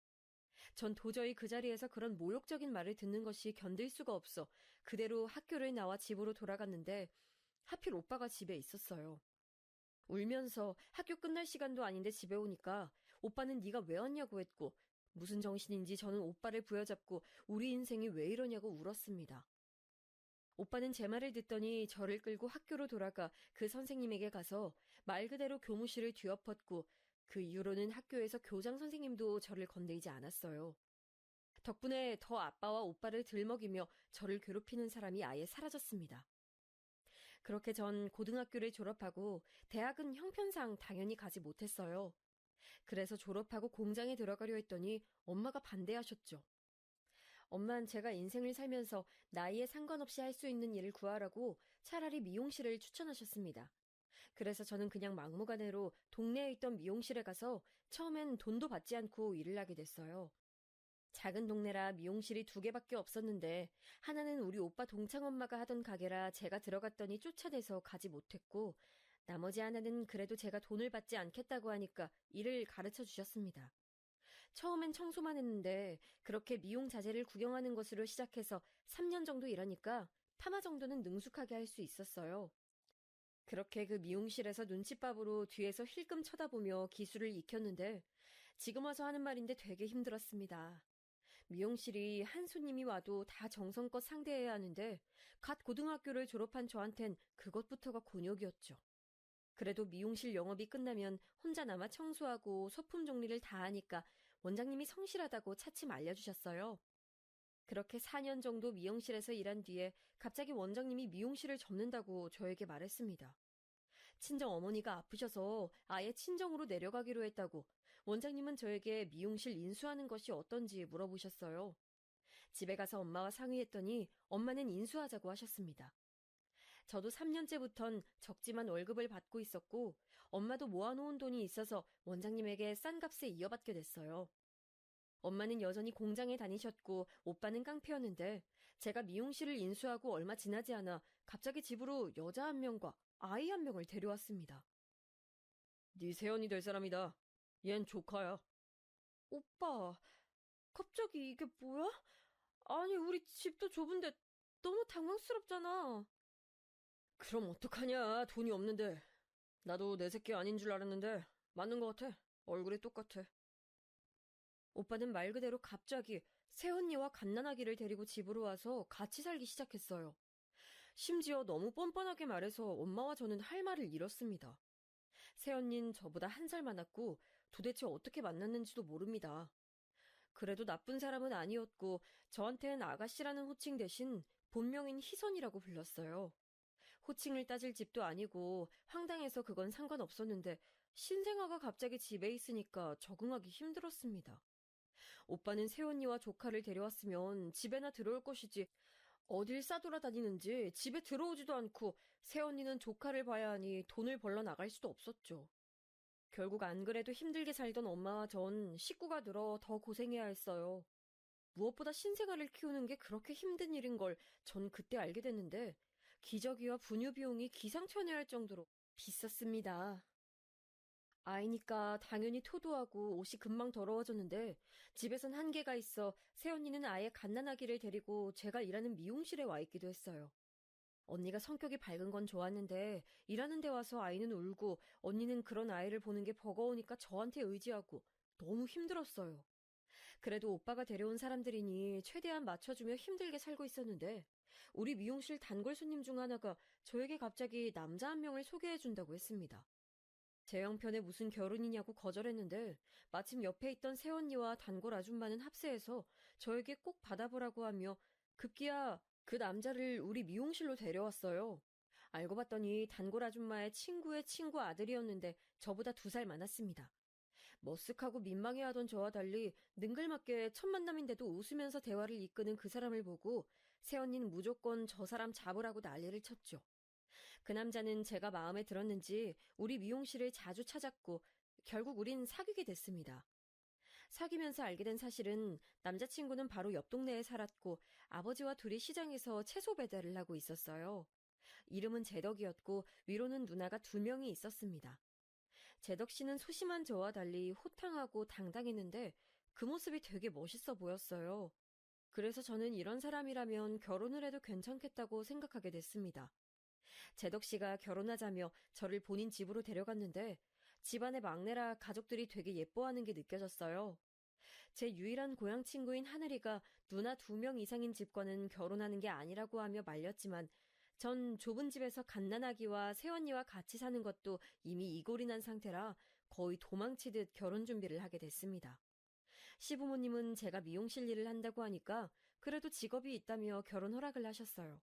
전 도저히 그 자리에서 그런 모욕적인 말을 듣는 것이 견딜 수가 없어 그대로 학교를 나와 집으로 돌아갔는데 하필 오빠가 집에 있었어요. 울면서 학교 끝날 시간도 아닌데 집에 오니까 오빠는 네가 왜 왔냐고 했고 무슨 정신인지 저는 오빠를 부여잡고 우리 인생이 왜 이러냐고 울었습니다. 오빠는 제 말을 듣더니 저를 끌고 학교로 돌아가 그 선생님에게 가서 말 그대로 교무실을 뒤엎었고 그 이후로는 학교에서 교장 선생님도 저를 건들지 않았어요. 덕분에 더 아빠와 오빠를 들먹이며 저를 괴롭히는 사람이 아예 사라졌습니다. 그렇게 전 고등학교를 졸업하고 대학은 형편상 당연히 가지 못했어요. 그래서 졸업하고 공장에 들어가려 했더니 엄마가 반대하셨죠. 엄만 제가 인생을 살면서 나이에 상관없이 할 수 있는 일을 구하라고 차라리 미용실을 추천하셨습니다. 그래서 저는 그냥 막무가내로 동네에 있던 미용실에 가서 처음엔 돈도 받지 않고 일을 하게 됐어요. 작은 동네라 미용실이 2개밖에 없었는데 하나는 우리 오빠 동창 엄마가 하던 가게라 제가 들어갔더니 쫓아내서 가지 못했고 나머지 하나는 그래도 제가 돈을 받지 않겠다고 하니까 일을 가르쳐 주셨습니다. 처음엔 청소만 했는데 그렇게 미용 자재를 구경하는 것으로 시작해서 3년 정도 일하니까 파마 정도는 능숙하게 할 수 있었어요. 그렇게 그 미용실에서 눈칫밥으로 뒤에서 힐끔 쳐다보며 기술을 익혔는데 지금 와서 하는 말인데 되게 힘들었습니다. 미용실이 한 손님이 와도 다 정성껏 상대해야 하는데 갓 고등학교를 졸업한 저한텐 그것부터가 곤욕이었죠. 그래도 미용실 영업이 끝나면 혼자 남아 청소하고 소품 정리를 다 하니까 원장님이 성실하다고 차츰 알려주셨어요. 그렇게 4년 정도 미용실에서 일한 뒤에 갑자기 원장님이 미용실을 접는다고 저에게 말했습니다. 친정 어머니가 아프셔서 아예 친정으로 내려가기로 했다고 원장님은 저에게 미용실 인수하는 것이 어떤지 물어보셨어요. 집에 가서 엄마와 상의했더니 엄마는 인수하자고 하셨습니다. 저도 3년째부턴 적지만 월급을 받고 있었고 엄마도 모아놓은 돈이 있어서 원장님에게 싼 값에 이어받게 됐어요. 엄마는 여전히 공장에 다니셨고 오빠는 깡패였는데 제가 미용실을 인수하고 얼마 지나지 않아 갑자기 집으로 여자 한 명과 아이 한 명을 데려왔습니다. 네 새언니 될 사람이다. 얜 조카야. 오빠, 갑자기 이게 뭐야? 아니 우리 집도 좁은데 너무 당황스럽잖아. 그럼 어떡하냐, 돈이 없는데. 나도 내 새끼 아닌 줄 알았는데 맞는 것 같아. 얼굴이 똑같아. 오빠는 말 그대로 갑자기 새언니와 갓난아기를 데리고 집으로 와서 같이 살기 시작했어요. 심지어 너무 뻔뻔하게 말해서 엄마와 저는 할 말을 잃었습니다. 새언니는 저보다 1살 많았고 도대체 어떻게 만났는지도 모릅니다. 그래도 나쁜 사람은 아니었고 저한테는 아가씨라는 호칭 대신 본명인 희선이라고 불렀어요. 호칭을 따질 집도 아니고 황당해서 그건 상관없었는데 신생아가 갑자기 집에 있으니까 적응하기 힘들었습니다. 오빠는 새언니와 조카를 데려왔으면 집에나 들어올 것이지 어딜 싸돌아다니는지 집에 들어오지도 않고 새언니는 조카를 봐야 하니 돈을 벌러 나갈 수도 없었죠. 결국 안 그래도 힘들게 살던 엄마와 전 식구가 늘어 더 고생해야 했어요. 무엇보다 신생아를 키우는 게 그렇게 힘든 일인 걸 전 그때 알게 됐는데 기저귀와 분유 비용이 기상천외할 정도로 비쌌습니다. 아이니까 당연히 토도하고 옷이 금방 더러워졌는데 집에선 한계가 있어 새언니는 아예 갓난아기를 데리고 제가 일하는 미용실에 와 있기도 했어요. 언니가 성격이 밝은 건 좋았는데 일하는 데 와서 아이는 울고 언니는 그런 아이를 보는 게 버거우니까 저한테 의지하고 너무 힘들었어요. 그래도 오빠가 데려온 사람들이니 최대한 맞춰주며 힘들게 살고 있었는데 우리 미용실 단골 손님 중 하나가 저에게 갑자기 남자 한 명을 소개해준다고 했습니다. 제 형편에 무슨 결혼이냐고 거절했는데 마침 옆에 있던 새언니와 단골 아줌마는 합세해서 저에게 꼭 받아보라고 하며 급기야 그 남자를 우리 미용실로 데려왔어요. 알고 봤더니 단골 아줌마의 친구의 친구 아들이었는데 저보다 2살 많았습니다. 머쓱하고 민망해하던 저와 달리 능글맞게 첫 만남인데도 웃으면서 대화를 이끄는 그 사람을 보고 새언니는 무조건 저 사람 잡으라고 난리를 쳤죠. 그 남자는 제가 마음에 들었는지 우리 미용실을 자주 찾았고 결국 우린 사귀게 됐습니다. 사귀면서 알게 된 사실은 남자친구는 바로 옆 동네에 살았고 아버지와 둘이 시장에서 채소 배달을 하고 있었어요. 이름은 제덕이었고 위로는 누나가 2명이 있었습니다. 제덕 씨는 소심한 저와 달리 호탕하고 당당했는데 그 모습이 되게 멋있어 보였어요. 그래서 저는 이런 사람이라면 결혼을 해도 괜찮겠다고 생각하게 됐습니다. 제덕 씨가 결혼하자며 저를 본인 집으로 데려갔는데 집안의 막내라 가족들이 되게 예뻐하는 게 느껴졌어요. 제 유일한 고향 친구인 하늘이가 누나 2명 이상인 집과는 결혼하는 게 아니라고 하며 말렸지만 전 좁은 집에서 갓난아기와 새언니와 같이 사는 것도 이미 이골이 난 상태라 거의 도망치듯 결혼 준비를 하게 됐습니다. 시부모님은 제가 미용실 일을 한다고 하니까 그래도 직업이 있다며 결혼 허락을 하셨어요.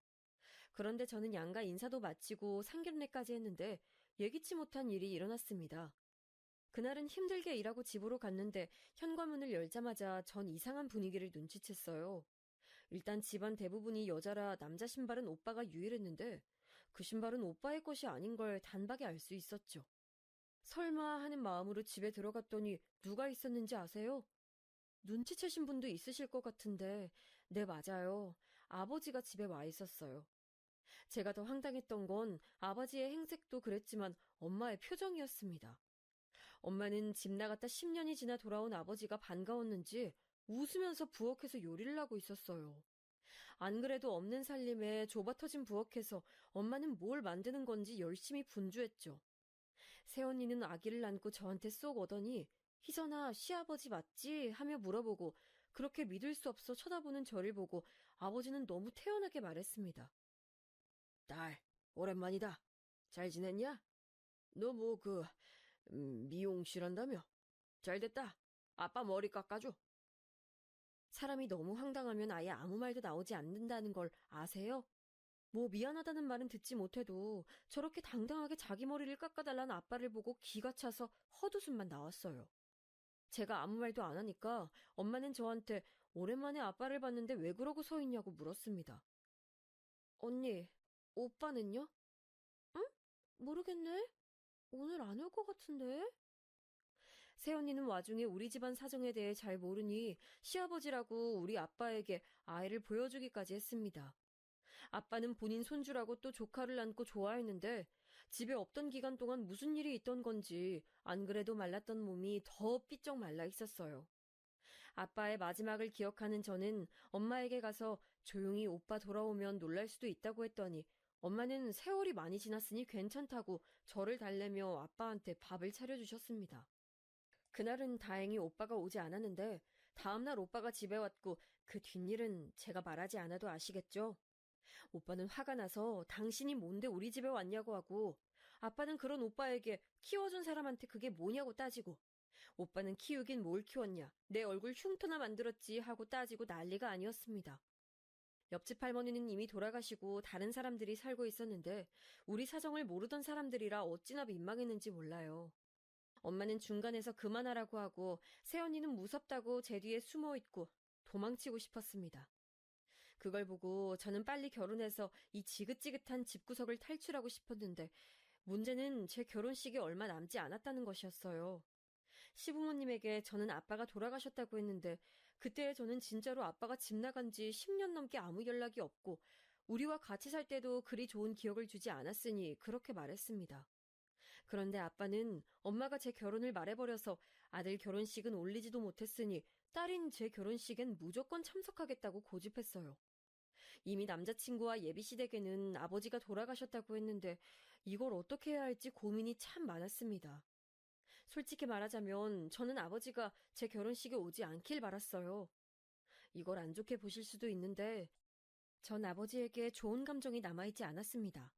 그런데 저는 양가 인사도 마치고 상견례까지 했는데 예기치 못한 일이 일어났습니다. 그날은 힘들게 일하고 집으로 갔는데 현관문을 열자마자 전 이상한 분위기를 눈치챘어요. 일단 집안 대부분이 여자라 남자 신발은 오빠가 유일했는데 그 신발은 오빠의 것이 아닌 걸 단박에 알 수 있었죠. 설마 하는 마음으로 집에 들어갔더니 누가 있었는지 아세요? 눈치채신 분도 있으실 것 같은데 네, 맞아요. 아버지가 집에 와 있었어요. 제가 더 황당했던 건 아버지의 행색도 그랬지만 엄마의 표정이었습니다. 엄마는 집 나갔다 10년이 지나 돌아온 아버지가 반가웠는지 웃으면서 부엌에서 요리를 하고 있었어요. 안 그래도 없는 살림에 좁아터진 부엌에서 엄마는 뭘 만드는 건지 열심히 분주했죠. 새언니는 아기를 안고 저한테 쏙 오더니 희선아, 시아버지 맞지? 하며 물어보고 그렇게 믿을 수 없어 쳐다보는 저를 보고 아버지는 너무 태연하게 말했습니다. 딸, 오랜만이다. 잘 지냈냐? 너 미용실 한다며? 잘 됐다. 아빠 머리 깎아줘. 사람이 너무 황당하면 아예 아무 말도 나오지 않는다는 걸 아세요? 뭐 미안하다는 말은 듣지 못해도 저렇게 당당하게 자기 머리를 깎아달라는 아빠를 보고 기가 차서 헛웃음만 나왔어요. 제가 아무 말도 안 하니까 엄마는 저한테 오랜만에 아빠를 봤는데 왜 그러고 서 있냐고 물었습니다. 언니, 오빠는요? 응? 모르겠네. 오늘 안 올 것 같은데? 새언니는 와중에 우리 집안 사정에 대해 잘 모르니 시아버지라고 우리 아빠에게 아이를 보여주기까지 했습니다. 아빠는 본인 손주라고 또 조카를 안고 좋아했는데 집에 없던 기간 동안 무슨 일이 있던 건지 안 그래도 말랐던 몸이 더 삐쩍 말라 있었어요. 아빠의 마지막을 기억하는 저는 엄마에게 가서 조용히 오빠 돌아오면 놀랄 수도 있다고 했더니 엄마는 세월이 많이 지났으니 괜찮다고 저를 달래며 아빠한테 밥을 차려주셨습니다. 그날은 다행히 오빠가 오지 않았는데 다음날 오빠가 집에 왔고 그 뒷일은 제가 말하지 않아도 아시겠죠? 오빠는 화가 나서 당신이 뭔데 우리 집에 왔냐고 하고 아빠는 그런 오빠에게 키워준 사람한테 그게 뭐냐고 따지고 오빠는 키우긴 뭘 키웠냐 내 얼굴 흉터나 만들었지 하고 따지고 난리가 아니었습니다. 옆집 할머니는 이미 돌아가시고 다른 사람들이 살고 있었는데 우리 사정을 모르던 사람들이라 어찌나 민망했는지 몰라요. 엄마는 중간에서 그만하라고 하고 새언니는 무섭다고 제 뒤에 숨어있고 도망치고 싶었습니다. 그걸 보고 저는 빨리 결혼해서 이 지긋지긋한 집구석을 탈출하고 싶었는데 문제는 제 결혼식이 얼마 남지 않았다는 것이었어요. 시부모님에게 저는 아빠가 돌아가셨다고 했는데 그때 저는 진짜로 아빠가 집 나간 지 10년 넘게 아무 연락이 없고 우리와 같이 살 때도 그리 좋은 기억을 주지 않았으니 그렇게 말했습니다. 그런데 아빠는 엄마가 제 결혼을 말해버려서 아들 결혼식은 올리지도 못했으니 딸인 제 결혼식엔 무조건 참석하겠다고 고집했어요. 이미 남자친구와 예비시댁에는 아버지가 돌아가셨다고 했는데 이걸 어떻게 해야 할지 고민이 참 많았습니다. 솔직히 말하자면 저는 아버지가 제 결혼식에 오지 않길 바랐어요. 이걸 안 좋게 보실 수도 있는데 전 아버지에게 좋은 감정이 남아있지 않았습니다.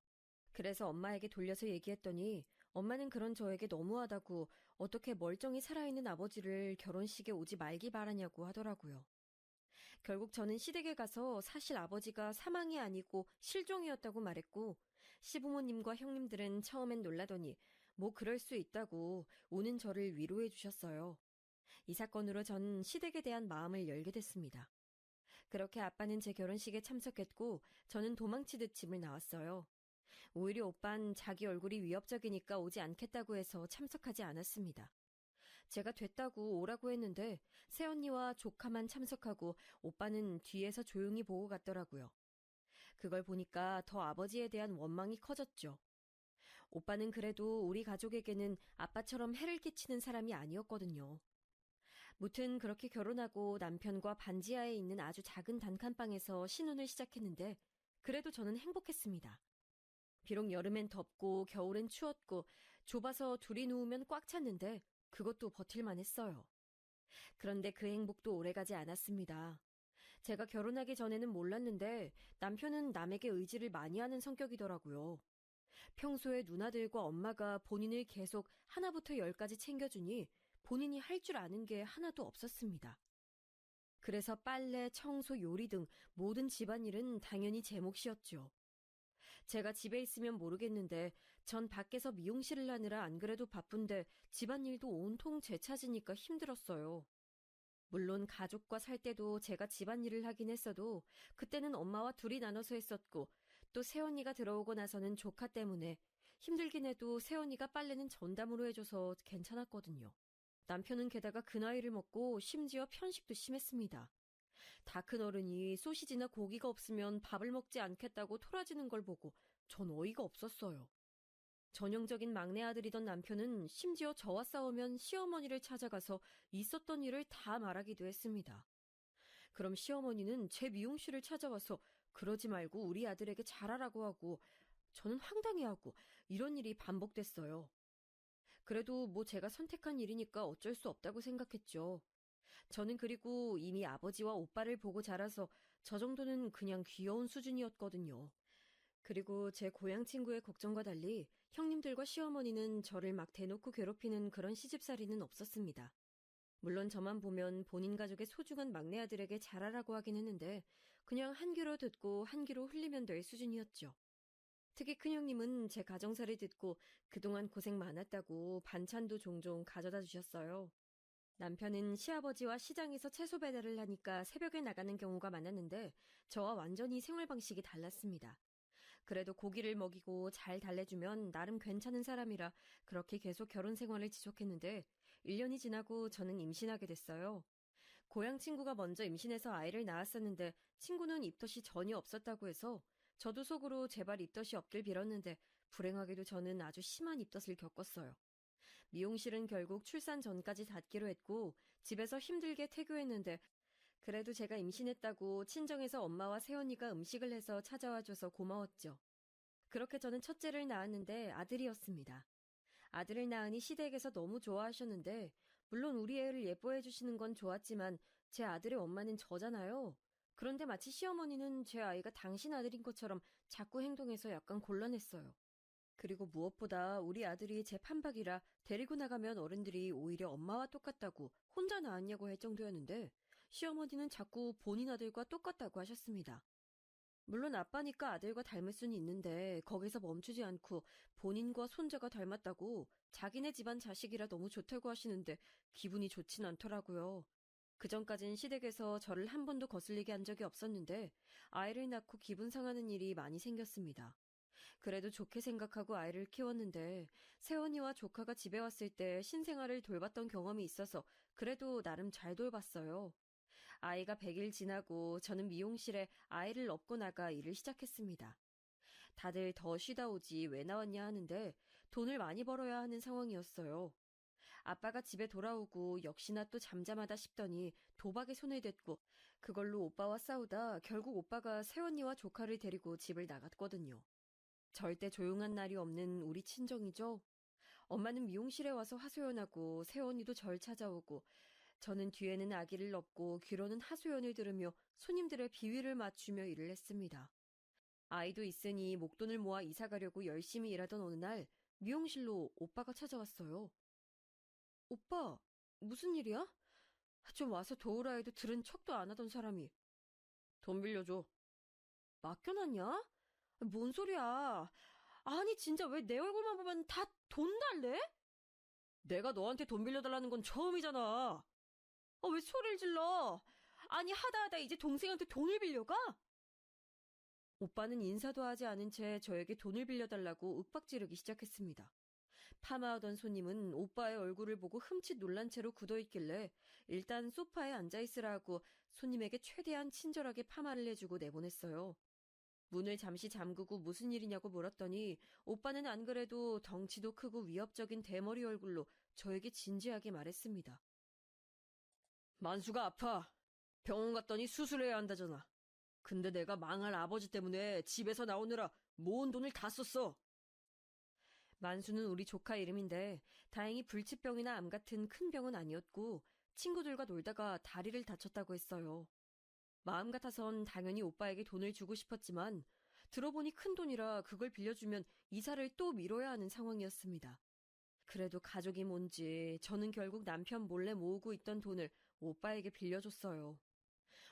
그래서 엄마에게 돌려서 얘기했더니 엄마는 그런 저에게 너무하다고 어떻게 멀쩡히 살아있는 아버지를 결혼식에 오지 말기 바라냐고 하더라고요. 결국 저는 시댁에 가서 사실 아버지가 사망이 아니고 실종이었다고 말했고 시부모님과 형님들은 처음엔 놀라더니 뭐 그럴 수 있다고 오는 저를 위로해 주셨어요. 이 사건으로 전 시댁에 대한 마음을 열게 됐습니다. 그렇게 아빠는 제 결혼식에 참석했고 저는 도망치듯 집을 나왔어요. 오히려 오빤 자기 얼굴이 위협적이니까 오지 않겠다고 해서 참석하지 않았습니다. 제가 됐다고 오라고 했는데 새언니와 조카만 참석하고 오빠는 뒤에서 조용히 보고 갔더라고요. 그걸 보니까 더 아버지에 대한 원망이 커졌죠. 오빠는 그래도 우리 가족에게는 아빠처럼 해를 끼치는 사람이 아니었거든요. 무튼 그렇게 결혼하고 남편과 반지하에 있는 아주 작은 단칸방에서 신혼을 시작했는데 그래도 저는 행복했습니다. 비록 여름엔 덥고 겨울엔 추웠고 좁아서 둘이 누우면 꽉 찼는데 그것도 버틸만 했어요. 그런데 그 행복도 오래가지 않았습니다. 제가 결혼하기 전에는 몰랐는데 남편은 남에게 의지를 많이 하는 성격이더라고요. 평소에 누나들과 엄마가 본인을 계속 하나부터 열까지 챙겨주니 본인이 할 줄 아는 게 하나도 없었습니다. 그래서 빨래, 청소, 요리 등 모든 집안일은 당연히 제 몫이었죠. 제가 집에 있으면 모르겠는데 전 밖에서 미용실을 하느라 안 그래도 바쁜데 집안일도 온통 제 차지니까 힘들었어요. 물론 가족과 살 때도 제가 집안일을 하긴 했어도 그때는 엄마와 둘이 나눠서 했었고 또 새언니가 들어오고 나서는 조카 때문에 힘들긴 해도 새언니가 빨래는 전담으로 해줘서 괜찮았거든요. 남편은 게다가 그 나이를 먹고 심지어 편식도 심했습니다. 다 큰 어른이 소시지나 고기가 없으면 밥을 먹지 않겠다고 토라지는 걸 보고 전 어이가 없었어요. 전형적인 막내 아들이던 남편은 심지어 저와 싸우면 시어머니를 찾아가서 있었던 일을 다 말하기도 했습니다. 그럼 시어머니는 제 미용실을 찾아와서 그러지 말고 우리 아들에게 잘하라고 하고 저는 황당해하고 이런 일이 반복됐어요. 그래도 뭐 제가 선택한 일이니까 어쩔 수 없다고 생각했죠. 저는 그리고 이미 아버지와 오빠를 보고 자라서 저 정도는 그냥 귀여운 수준이었거든요. 그리고 제 고향 친구의 걱정과 달리 형님들과 시어머니는 저를 막 대놓고 괴롭히는 그런 시집살이는 없었습니다. 물론 저만 보면 본인 가족의 소중한 막내 아들에게 잘하라고 하긴 했는데 그냥 한 귀로 듣고 한 귀로 흘리면 될 수준이었죠. 특히 큰형님은 제 가정사를 듣고 그동안 고생 많았다고 반찬도 종종 가져다 주셨어요. 남편은 시아버지와 시장에서 채소 배달을 하니까 새벽에 나가는 경우가 많았는데 저와 완전히 생활 방식이 달랐습니다. 그래도 고기를 먹이고 잘 달래주면 나름 괜찮은 사람이라 그렇게 계속 결혼 생활을 지속했는데 1년이 지나고 저는 임신하게 됐어요. 고향 친구가 먼저 임신해서 아이를 낳았었는데 친구는 입덧이 전혀 없었다고 해서 저도 속으로 제발 입덧이 없길 빌었는데 불행하게도 저는 아주 심한 입덧을 겪었어요. 미용실은 결국 출산 전까지 닫기로 했고 집에서 힘들게 퇴교했는데 그래도 제가 임신했다고 친정에서 엄마와 새언니가 음식을 해서 찾아와줘서 고마웠죠. 그렇게 저는 첫째를 낳았는데 아들이었습니다. 아들을 낳으니 시댁에서 너무 좋아하셨는데, 물론 우리 애를 예뻐해 주시는 건 좋았지만 제 아들의 엄마는 저잖아요. 그런데 마치 시어머니는 제 아이가 당신 아들인 것처럼 자꾸 행동해서 약간 곤란했어요. 그리고 무엇보다 우리 아들이 제 판박이라 데리고 나가면 어른들이 오히려 엄마와 똑같다고 혼자 낳았냐고 할 정도였는데, 시어머니는 자꾸 본인 아들과 똑같다고 하셨습니다. 물론 아빠니까 아들과 닮을 수는 있는데 거기서 멈추지 않고 본인과 손자가 닮았다고 자기네 집안 자식이라 너무 좋다고 하시는데 기분이 좋진 않더라고요. 그전까진 시댁에서 저를 한 번도 거슬리게 한 적이 없었는데 아이를 낳고 기분 상하는 일이 많이 생겼습니다. 그래도 좋게 생각하고 아이를 키웠는데 세원이와 조카가 집에 왔을 때 신생아를 돌봤던 경험이 있어서 그래도 나름 잘 돌봤어요. 아이가 100일 지나고 저는 미용실에 아이를 업고 나가 일을 시작했습니다. 다들 더 쉬다 오지 왜 나왔냐 하는데 돈을 많이 벌어야 하는 상황이었어요. 아빠가 집에 돌아오고 역시나 또 잠잠하다 싶더니 도박에 손을 댔고 그걸로 오빠와 싸우다 결국 오빠가 새언니와 조카를 데리고 집을 나갔거든요. 절대 조용한 날이 없는 우리 친정이죠. 엄마는 미용실에 와서 하소연하고 새언니도 절 찾아오고 저는 뒤에는 아기를 업고 귀로는 하소연을 들으며 손님들의 비위를 맞추며 일을 했습니다. 아이도 있으니 목돈을 모아 이사 가려고 열심히 일하던 어느 날 미용실로 오빠가 찾아왔어요. 오빠, 무슨 일이야? 좀 와서 도우라 해도 들은 척도 안 하던 사람이. 돈 빌려줘. 맡겨놨냐? 뭔 소리야? 아니 진짜 왜 내 얼굴만 보면 다 돈 달래? 내가 너한테 돈 빌려달라는 건 처음이잖아. 왜 소리를 질러? 아니 하다 하다 이제 동생한테 돈을 빌려가? 오빠는 인사도 하지 않은 채 저에게 돈을 빌려달라고 윽박지르기 시작했습니다. 파마하던 손님은 오빠의 얼굴을 보고 흠칫 놀란 채로 굳어있길래 일단 소파에 앉아있으라 하고 손님에게 최대한 친절하게 파마를 해주고 내보냈어요. 문을 잠시 잠그고 무슨 일이냐고 물었더니 오빠는 안 그래도 덩치도 크고 위협적인 대머리 얼굴로 저에게 진지하게 말했습니다. 만수가 아파. 병원 갔더니 수술해야 한다잖아. 근데 내가 망할 아버지 때문에 집에서 나오느라 모은 돈을 다 썼어. 만수는 우리 조카 이름인데 다행히 불치병이나 암 같은 큰 병은 아니었고 친구들과 놀다가 다리를 다쳤다고 했어요. 마음 같아선 당연히 오빠에게 돈을 주고 싶었지만 들어보니 큰 돈이라 그걸 빌려주면 이사를 또 미뤄야 하는 상황이었습니다. 그래도 가족이 뭔지 저는 결국 남편 몰래 모으고 있던 돈을 오빠에게 빌려줬어요.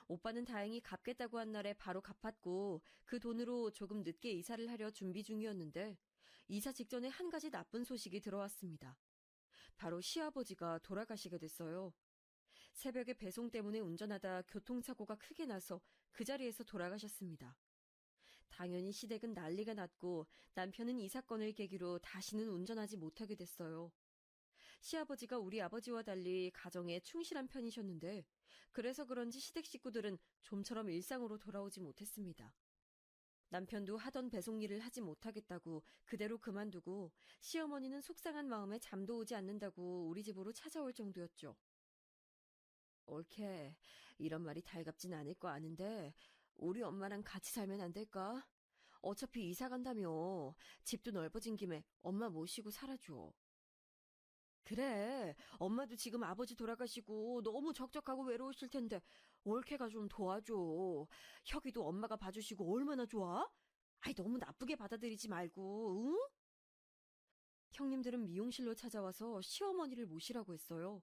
오빠는 다행히 갚겠다고 한 날에 바로 갚았고 그 돈으로 조금 늦게 이사를 하려 준비 중이었는데 이사 직전에 한 가지 나쁜 소식이 들어왔습니다. 바로 시아버지가 돌아가시게 됐어요. 새벽에 배송 때문에 운전하다 교통사고가 크게 나서 그 자리에서 돌아가셨습니다. 당연히 시댁은 난리가 났고 남편은 이 사건을 계기로 다시는 운전하지 못하게 됐어요. 시아버지가 우리 아버지와 달리 가정에 충실한 편이셨는데 그래서 그런지 시댁 식구들은 좀처럼 일상으로 돌아오지 못했습니다. 남편도 하던 배송 일을 하지 못하겠다고 그대로 그만두고 시어머니는 속상한 마음에 잠도 오지 않는다고 우리 집으로 찾아올 정도였죠. 옳게 이런 말이 달갑진 않을 거 아는데 우리 엄마랑 같이 살면 안 될까? 어차피 이사 간다며 집도 넓어진 김에 엄마 모시고 살아줘. 그래, 엄마도 지금 아버지 돌아가시고 너무 적적하고 외로우실 텐데 올케가 좀 도와줘. 혁이도 엄마가 봐주시고 얼마나 좋아? 아이 너무 나쁘게 받아들이지 말고, 응? 형님들은 미용실로 찾아와서 시어머니를 모시라고 했어요.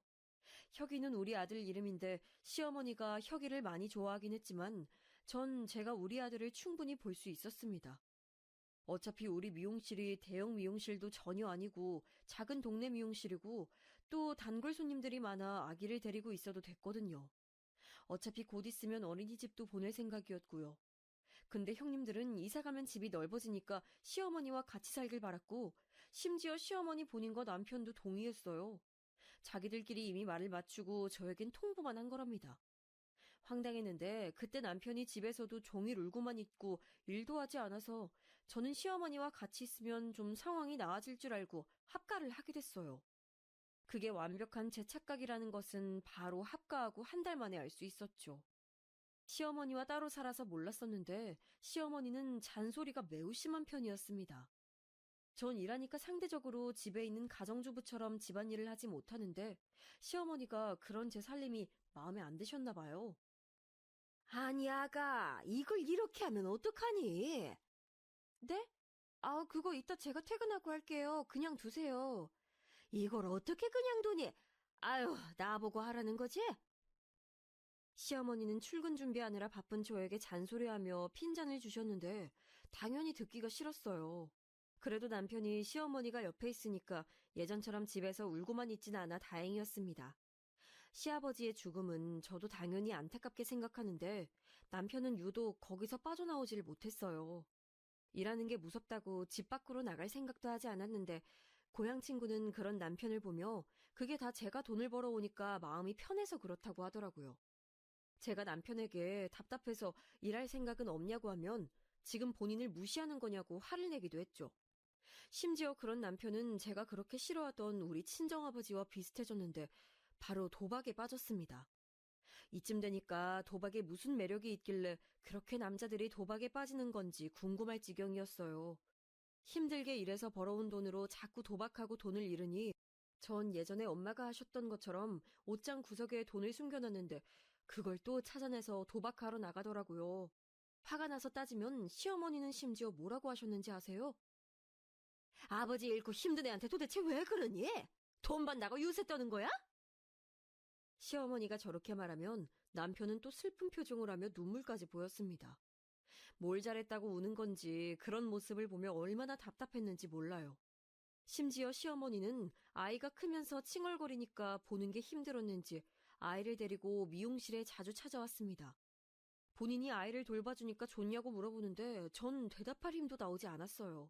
혁이는 우리 아들 이름인데 시어머니가 혁이를 많이 좋아하긴 했지만 전 제가 우리 아들을 충분히 볼 수 있었습니다. 어차피 우리 미용실이 대형 미용실도 전혀 아니고 작은 동네 미용실이고 또 단골 손님들이 많아 아기를 데리고 있어도 됐거든요. 어차피 곧 있으면 어린이집도 보낼 생각이었고요. 근데 형님들은 이사 가면 집이 넓어지니까 시어머니와 같이 살길 바랐고 심지어 시어머니 본인과 남편도 동의했어요. 자기들끼리 이미 말을 맞추고 저에겐 통보만 한 거랍니다. 황당했는데 그때 남편이 집에서도 종일 울고만 있고 일도 하지 않아서 저는 시어머니와 같이 있으면 좀 상황이 나아질 줄 알고 합가를 하게 됐어요. 그게 완벽한 제 착각이라는 것은 바로 합가하고 한 달 만에 알 수 있었죠. 시어머니와 따로 살아서 몰랐었는데 시어머니는 잔소리가 매우 심한 편이었습니다. 전 일하니까 상대적으로 집에 있는 가정주부처럼 집안일을 하지 못하는데 시어머니가 그런 제 살림이 마음에 안 드셨나 봐요. 아니, 아가, 이걸 이렇게 하면 어떡하니? 네? 아, 그거 이따 제가 퇴근하고 할게요. 그냥 두세요. 이걸 어떻게 그냥 두니? 아유, 나보고 하라는 거지? 시어머니는 출근 준비하느라 바쁜 저에게 잔소리하며 핀잔을 주셨는데 당연히 듣기가 싫었어요. 그래도 남편이 시어머니가 옆에 있으니까 예전처럼 집에서 울고만 있진 않아 다행이었습니다. 시아버지의 죽음은 저도 당연히 안타깝게 생각하는데 남편은 유독 거기서 빠져나오질 못했어요. 일하는 게 무섭다고 집 밖으로 나갈 생각도 하지 않았는데 고향 친구는 그런 남편을 보며 그게 다 제가 돈을 벌어오니까 마음이 편해서 그렇다고 하더라고요. 제가 남편에게 답답해서 일할 생각은 없냐고 하면 지금 본인을 무시하는 거냐고 화를 내기도 했죠. 심지어 그런 남편은 제가 그렇게 싫어하던 우리 친정아버지와 비슷해졌는데 바로 도박에 빠졌습니다. 이쯤 되니까 도박에 무슨 매력이 있길래 그렇게 남자들이 도박에 빠지는 건지 궁금할 지경이었어요. 힘들게 일해서 벌어온 돈으로 자꾸 도박하고 돈을 잃으니 전 예전에 엄마가 하셨던 것처럼 옷장 구석에 돈을 숨겨놨는데 그걸 또 찾아내서 도박하러 나가더라고요. 화가 나서 따지면 시어머니는 심지어 뭐라고 하셨는지 아세요? 아버지 잃고 힘든 애한테 도대체 왜 그러니? 돈 받나고 유세 떠는 거야? 시어머니가 저렇게 말하면 남편은 또 슬픈 표정을 하며 눈물까지 보였습니다. 뭘 잘했다고 우는 건지 그런 모습을 보며 얼마나 답답했는지 몰라요. 심지어 시어머니는 아이가 크면서 칭얼거리니까 보는 게 힘들었는지 아이를 데리고 미용실에 자주 찾아왔습니다. 본인이 아이를 돌봐주니까 좋냐고 물어보는데 전 대답할 힘도 나오지 않았어요.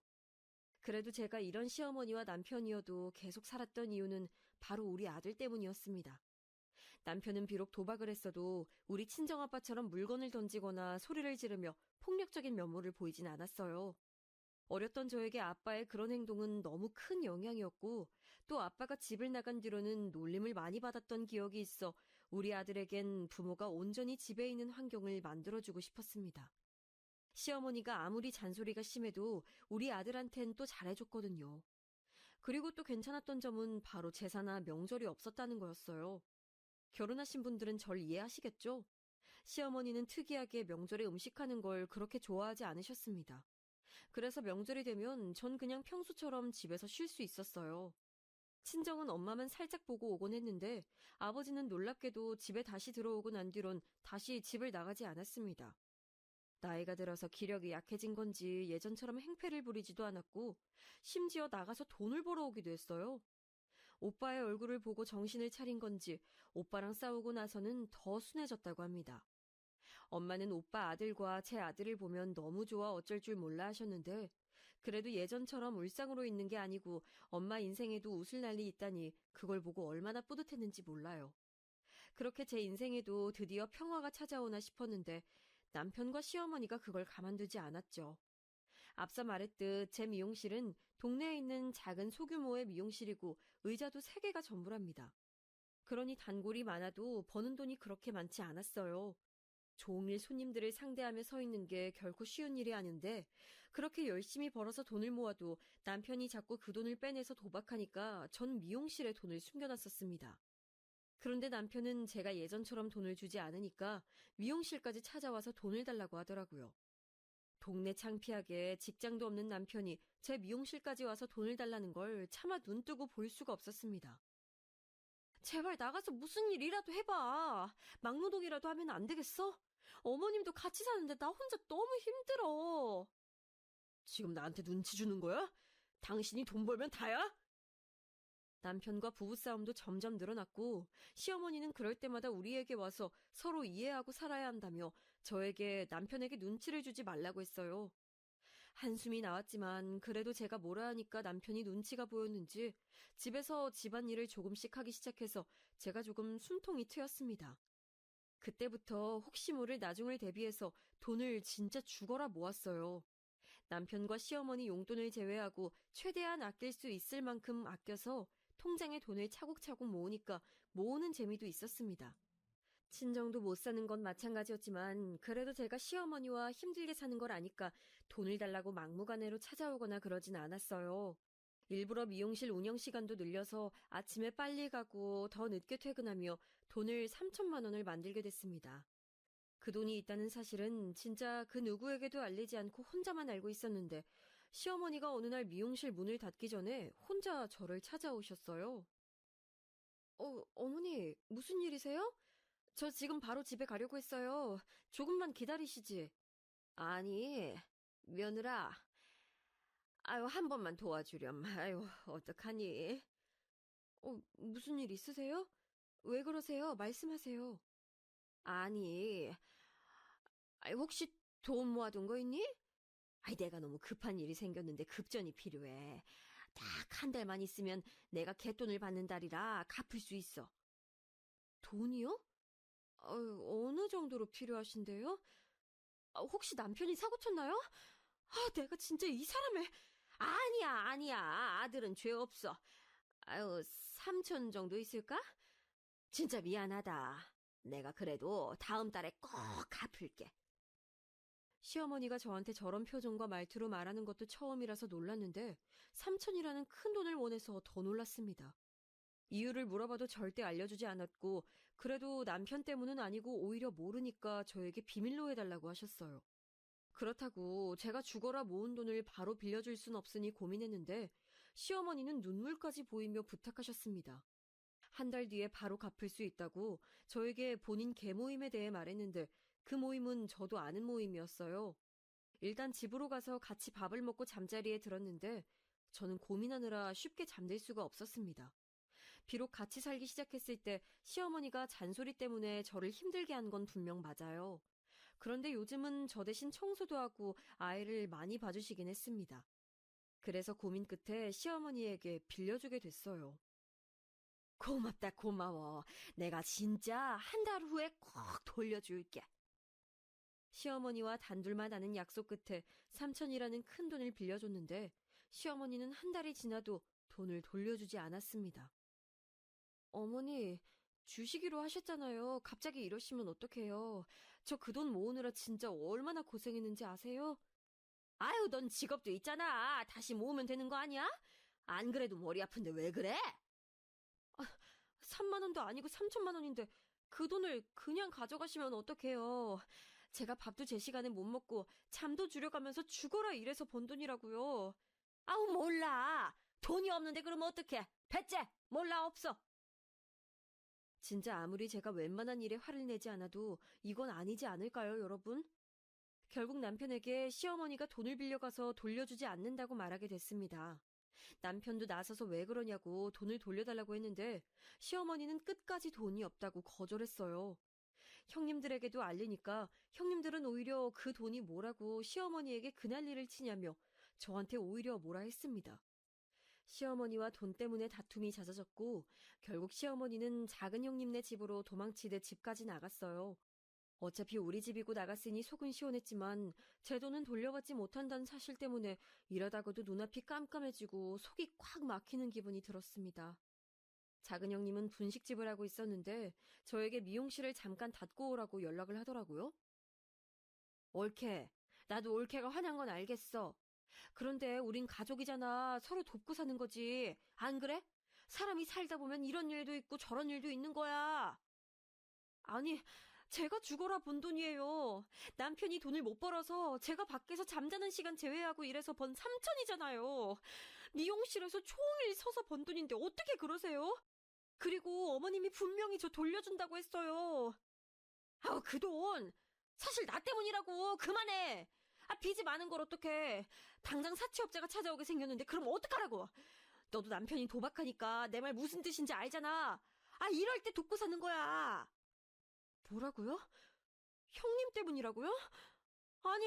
그래도 제가 이런 시어머니와 남편이어도 계속 살았던 이유는 바로 우리 아들 때문이었습니다. 남편은 비록 도박을 했어도 우리 친정아빠처럼 물건을 던지거나 소리를 지르며 폭력적인 면모를 보이진 않았어요. 어렸던 저에게 아빠의 그런 행동은 너무 큰 영향이었고 또 아빠가 집을 나간 뒤로는 놀림을 많이 받았던 기억이 있어 우리 아들에겐 부모가 온전히 집에 있는 환경을 만들어주고 싶었습니다. 시어머니가 아무리 잔소리가 심해도 우리 아들한텐 또 잘해줬거든요. 그리고 또 괜찮았던 점은 바로 제사나 명절이 없었다는 거였어요. 결혼하신 분들은 절 이해하시겠죠? 시어머니는 특이하게 명절에 음식하는 걸 그렇게 좋아하지 않으셨습니다. 그래서 명절이 되면 전 그냥 평소처럼 집에서 쉴 수 있었어요. 친정은 엄마만 살짝 보고 오곤 했는데 아버지는 놀랍게도 집에 다시 들어오고 난 뒤론 다시 집을 나가지 않았습니다. 나이가 들어서 기력이 약해진 건지 예전처럼 행패를 부리지도 않았고 심지어 나가서 돈을 벌어오기도 했어요. 오빠의 얼굴을 보고 정신을 차린 건지 오빠랑 싸우고 나서는 더 순해졌다고 합니다. 엄마는 오빠 아들과 제 아들을 보면 너무 좋아 어쩔 줄 몰라 하셨는데 그래도 예전처럼 울상으로 있는 게 아니고 엄마 인생에도 웃을 날이 있다니 그걸 보고 얼마나 뿌듯했는지 몰라요. 그렇게 제 인생에도 드디어 평화가 찾아오나 싶었는데 남편과 시어머니가 그걸 가만두지 않았죠. 앞서 말했듯 제 미용실은 동네에 있는 작은 소규모의 미용실이고 의자도 3개가 전부랍니다. 그러니 단골이 많아도 버는 돈이 그렇게 많지 않았어요. 종일 손님들을 상대하며 서 있는 게 결코 쉬운 일이 아닌데 그렇게 열심히 벌어서 돈을 모아도 남편이 자꾸 그 돈을 빼내서 도박하니까 전 미용실에 돈을 숨겨놨었습니다. 그런데 남편은 제가 예전처럼 돈을 주지 않으니까 미용실까지 찾아와서 돈을 달라고 하더라고요. 동네 창피하게 직장도 없는 남편이 제 미용실까지 와서 돈을 달라는 걸 차마 눈뜨고 볼 수가 없었습니다. 제발 나가서 무슨 일이라도 해봐. 막노동이라도 하면 안 되겠어? 어머님도 같이 사는데 나 혼자 너무 힘들어. 지금 나한테 눈치 주는 거야? 당신이 돈 벌면 다야? 남편과 부부싸움도 점점 늘어났고 시어머니는 그럴 때마다 우리에게 와서 서로 이해하고 살아야 한다며 저에게 남편에게 눈치를 주지 말라고 했어요. 한숨이 나왔지만 그래도 제가 뭐라 하니까 남편이 눈치가 보였는지 집에서 집안일을 조금씩 하기 시작해서 제가 조금 숨통이 트였습니다. 그때부터 혹시 모를 나중을 대비해서 돈을 진짜 죽어라 모았어요. 남편과 시어머니 용돈을 제외하고 최대한 아낄 수 있을 만큼 아껴서 통장에 돈을 차곡차곡 모으니까 모으는 재미도 있었습니다. 친정도 못 사는 건 마찬가지였지만 그래도 제가 시어머니와 힘들게 사는 걸 아니까 돈을 달라고 막무가내로 찾아오거나 그러진 않았어요. 일부러 미용실 운영 시간도 늘려서 아침에 빨리 가고 더 늦게 퇴근하며 돈을 3천만 원을 만들게 됐습니다. 그 돈이 있다는 사실은 진짜 그 누구에게도 알리지 않고 혼자만 알고 있었는데 시어머니가 어느 날 미용실 문을 닫기 전에 혼자 저를 찾아오셨어요. 어머니, 무슨 일이세요? 저 지금 바로 집에 가려고 했어요. 조금만 기다리시지. 아니, 며느라. 아유, 한 번만 도와주렴. 아유, 어떡하니? 무슨 일 있으세요? 왜 그러세요? 말씀하세요. 아니, 혹시 돈 모아둔 거 있니? 내가 너무 급한 일이 생겼는데 급전이 필요해. 딱 한 달만 있으면 내가 갯돈을 받는 달이라 갚을 수 있어. 돈이요? 어느 정도로 필요하신데요? 혹시 남편이 사고 쳤나요? 내가 진짜 이 사람을. 아니야, 아니야. 아들은 죄 없어. 3천 정도 있을까? 진짜 미안하다. 내가 그래도 다음 달에 꼭 갚을게. 시어머니가 저한테 저런 표정과 말투로 말하는 것도 처음이라서 놀랐는데 3천이라는 큰 돈을 원해서 더 놀랐습니다. 이유를 물어봐도 절대 알려주지 않았고 그래도 남편 때문은 아니고 오히려 모르니까 저에게 비밀로 해달라고 하셨어요. 그렇다고 제가 죽어라 모은 돈을 바로 빌려줄 순 없으니 고민했는데 시어머니는 눈물까지 보이며 부탁하셨습니다. 한 달 뒤에 바로 갚을 수 있다고 저에게 본인 계모임에 대해 말했는데 그 모임은 저도 아는 모임이었어요. 일단 집으로 가서 같이 밥을 먹고 잠자리에 들었는데 저는 고민하느라 쉽게 잠들 수가 없었습니다. 비록 같이 살기 시작했을 때 시어머니가 잔소리 때문에 저를 힘들게 한 건 분명 맞아요. 그런데 요즘은 저 대신 청소도 하고 아이를 많이 봐주시긴 했습니다. 그래서 고민 끝에 시어머니에게 빌려주게 됐어요. 고맙다, 고마워. 내가 진짜 한 달 후에 꼭 돌려줄게. 시어머니와 단둘만 아는 약속 끝에 3천이라는 큰 돈을 빌려줬는데 시어머니는 한 달이 지나도 돈을 돌려주지 않았습니다. 어머니, 주시기로 하셨잖아요. 갑자기 이러시면 어떡해요. 저 그 돈 모으느라 진짜 얼마나 고생했는지 아세요? 아유, 넌 직업도 있잖아. 다시 모으면 되는 거 아니야? 안 그래도 머리 아픈데 왜 그래? 3만 원도 아니고 3천만 원인데 그 돈을 그냥 가져가시면 어떡해요. 제가 밥도 제 시간에 못 먹고 잠도 줄여가면서 죽어라 일해서 번 돈이라고요. 아우, 몰라. 돈이 없는데 그러면 어떡해. 배째, 몰라, 없어. 진짜 아무리 제가 웬만한 일에 화를 내지 않아도 이건 아니지 않을까요, 여러분? 결국 남편에게 시어머니가 돈을 빌려가서 돌려주지 않는다고 말하게 됐습니다. 남편도 나서서 왜 그러냐고 돈을 돌려달라고 했는데 시어머니는 끝까지 돈이 없다고 거절했어요. 형님들에게도 알리니까 형님들은 오히려 그 돈이 뭐라고 시어머니에게 그난리를 치냐며 저한테 오히려 뭐라 했습니다. 시어머니와 돈 때문에 다툼이 잦아졌고 결국 시어머니는 작은 형님네 집으로 도망치듯 집까지 나갔어요. 어차피 우리 집이고 나갔으니 속은 시원했지만 제 돈은 돌려받지 못한다는 사실 때문에 일하다가도 눈앞이 깜깜해지고 속이 꽉 막히는 기분이 들었습니다. 작은 형님은 분식집을 하고 있었는데 저에게 미용실을 잠깐 닫고 오라고 연락을 하더라고요. 올케, 나도 올케가 화난 건 알겠어. 그런데 우린 가족이잖아. 서로 돕고 사는 거지. 안 그래? 사람이 살다 보면 이런 일도 있고 저런 일도 있는 거야. 아니, 제가 죽어라 번 돈이에요. 남편이 돈을 못 벌어서 제가 밖에서 잠자는 시간 제외하고 일해서 번 3천이잖아요. 미용실에서 종일 서서 번 돈인데 어떻게 그러세요? 그리고 어머님이 분명히 저 돌려준다고 했어요. 그 돈 사실 나 때문이라고. 그만해. 빚이 많은 걸 어떡해. 당장 사채업자가 찾아오게 생겼는데 그럼 어떡하라고. 너도 남편이 도박하니까 내 말 무슨 뜻인지 알잖아. 이럴 때 돕고 사는 거야. 뭐라고요? 형님 때문이라고요? 아니,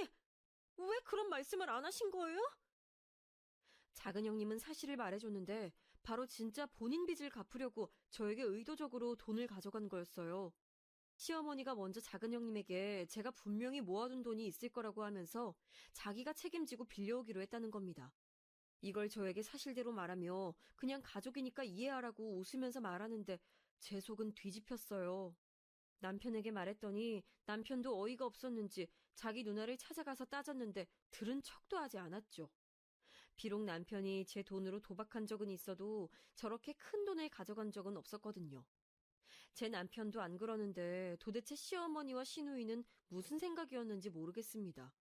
왜 그런 말씀을 안 하신 거예요? 작은 형님은 사실을 말해줬는데 바로 진짜 본인 빚을 갚으려고 저에게 의도적으로 돈을 가져간 거였어요. 시어머니가 먼저 작은 형님에게 제가 분명히 모아둔 돈이 있을 거라고 하면서 자기가 책임지고 빌려오기로 했다는 겁니다. 이걸 저에게 사실대로 말하며 그냥 가족이니까 이해하라고 웃으면서 말하는데 제 속은 뒤집혔어요. 남편에게 말했더니 남편도 어이가 없었는지 자기 누나를 찾아가서 따졌는데 들은 척도 하지 않았죠. 비록 남편이 제 돈으로 도박한 적은 있어도 저렇게 큰 돈을 가져간 적은 없었거든요. 제 남편도 안 그러는데 도대체 시어머니와 시누이는 무슨 생각이었는지 모르겠습니다.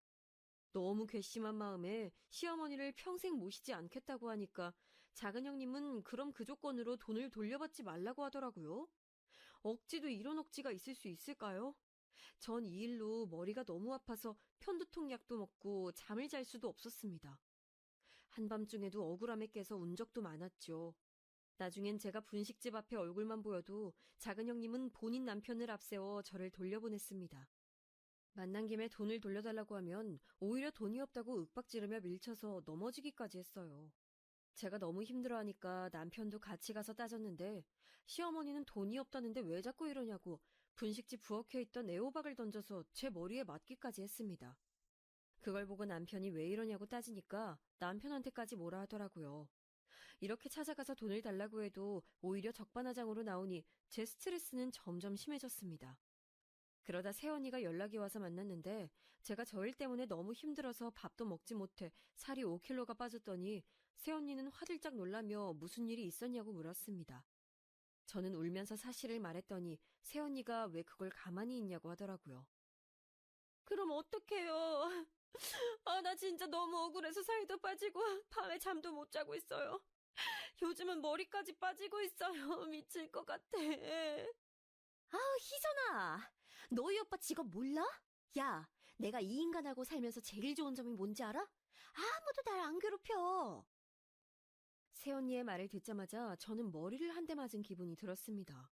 너무 괘씸한 마음에 시어머니를 평생 모시지 않겠다고 하니까 작은 형님은 그럼 그 조건으로 돈을 돌려받지 말라고 하더라고요. 억지도 이런 억지가 있을 수 있을까요? 전 이 일로 머리가 너무 아파서 편두통 약도 먹고 잠을 잘 수도 없었습니다. 한밤중에도 억울함에 깨서 운 적도 많았죠. 나중엔 제가 분식집 앞에 얼굴만 보여도 작은 형님은 본인 남편을 앞세워 저를 돌려보냈습니다. 만난 김에 돈을 돌려달라고 하면 오히려 돈이 없다고 윽박지르며 밀쳐서 넘어지기까지 했어요. 제가 너무 힘들어하니까 남편도 같이 가서 따졌는데 시어머니는 돈이 없다는데 왜 자꾸 이러냐고 분식집 부엌에 있던 애호박을 던져서 제 머리에 맞기까지 했습니다. 그걸 보고 남편이 왜 이러냐고 따지니까 남편한테까지 뭐라 하더라고요. 이렇게 찾아가서 돈을 달라고 해도 오히려 적반하장으로 나오니 제 스트레스는 점점 심해졌습니다. 그러다 새언니가 연락이 와서 만났는데 제가 저 일 때문에 너무 힘들어서 밥도 먹지 못해 살이 5kg가 빠졌더니 새언니는 화들짝 놀라며 무슨 일이 있었냐고 물었습니다. 저는 울면서 사실을 말했더니 새언니가 왜 그걸 가만히 있냐고 하더라고요. 그럼 어떡해요? 나 진짜 너무 억울해서 살도 빠지고 밤에 잠도 못 자고 있어요. 요즘은 머리까지 빠지고 있어요. 미칠 것 같아. 희선아, 너희 오빠 직업 몰라? 야, 내가 이 인간하고 살면서 제일 좋은 점이 뭔지 알아? 아무도 날 안 괴롭혀. 새언니의 말을 듣자마자 저는 머리를 한 대 맞은 기분이 들었습니다.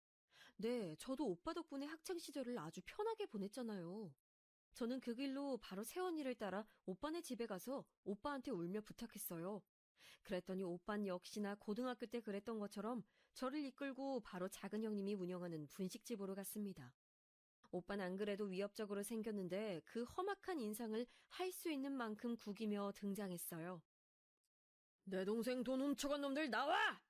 네, 저도 오빠 덕분에 학창시절을 아주 편하게 보냈잖아요. 저는 그 길로 바로 새언니를 따라 오빠네 집에 가서 오빠한테 울며 부탁했어요. 그랬더니 오빤 역시나 고등학교 때 그랬던 것처럼 저를 이끌고 바로 작은 형님이 운영하는 분식집으로 갔습니다. 오빤 안 그래도 위협적으로 생겼는데 그 험악한 인상을 할 수 있는 만큼 구기며 등장했어요. 내 동생 돈 훔쳐간 놈들 나와!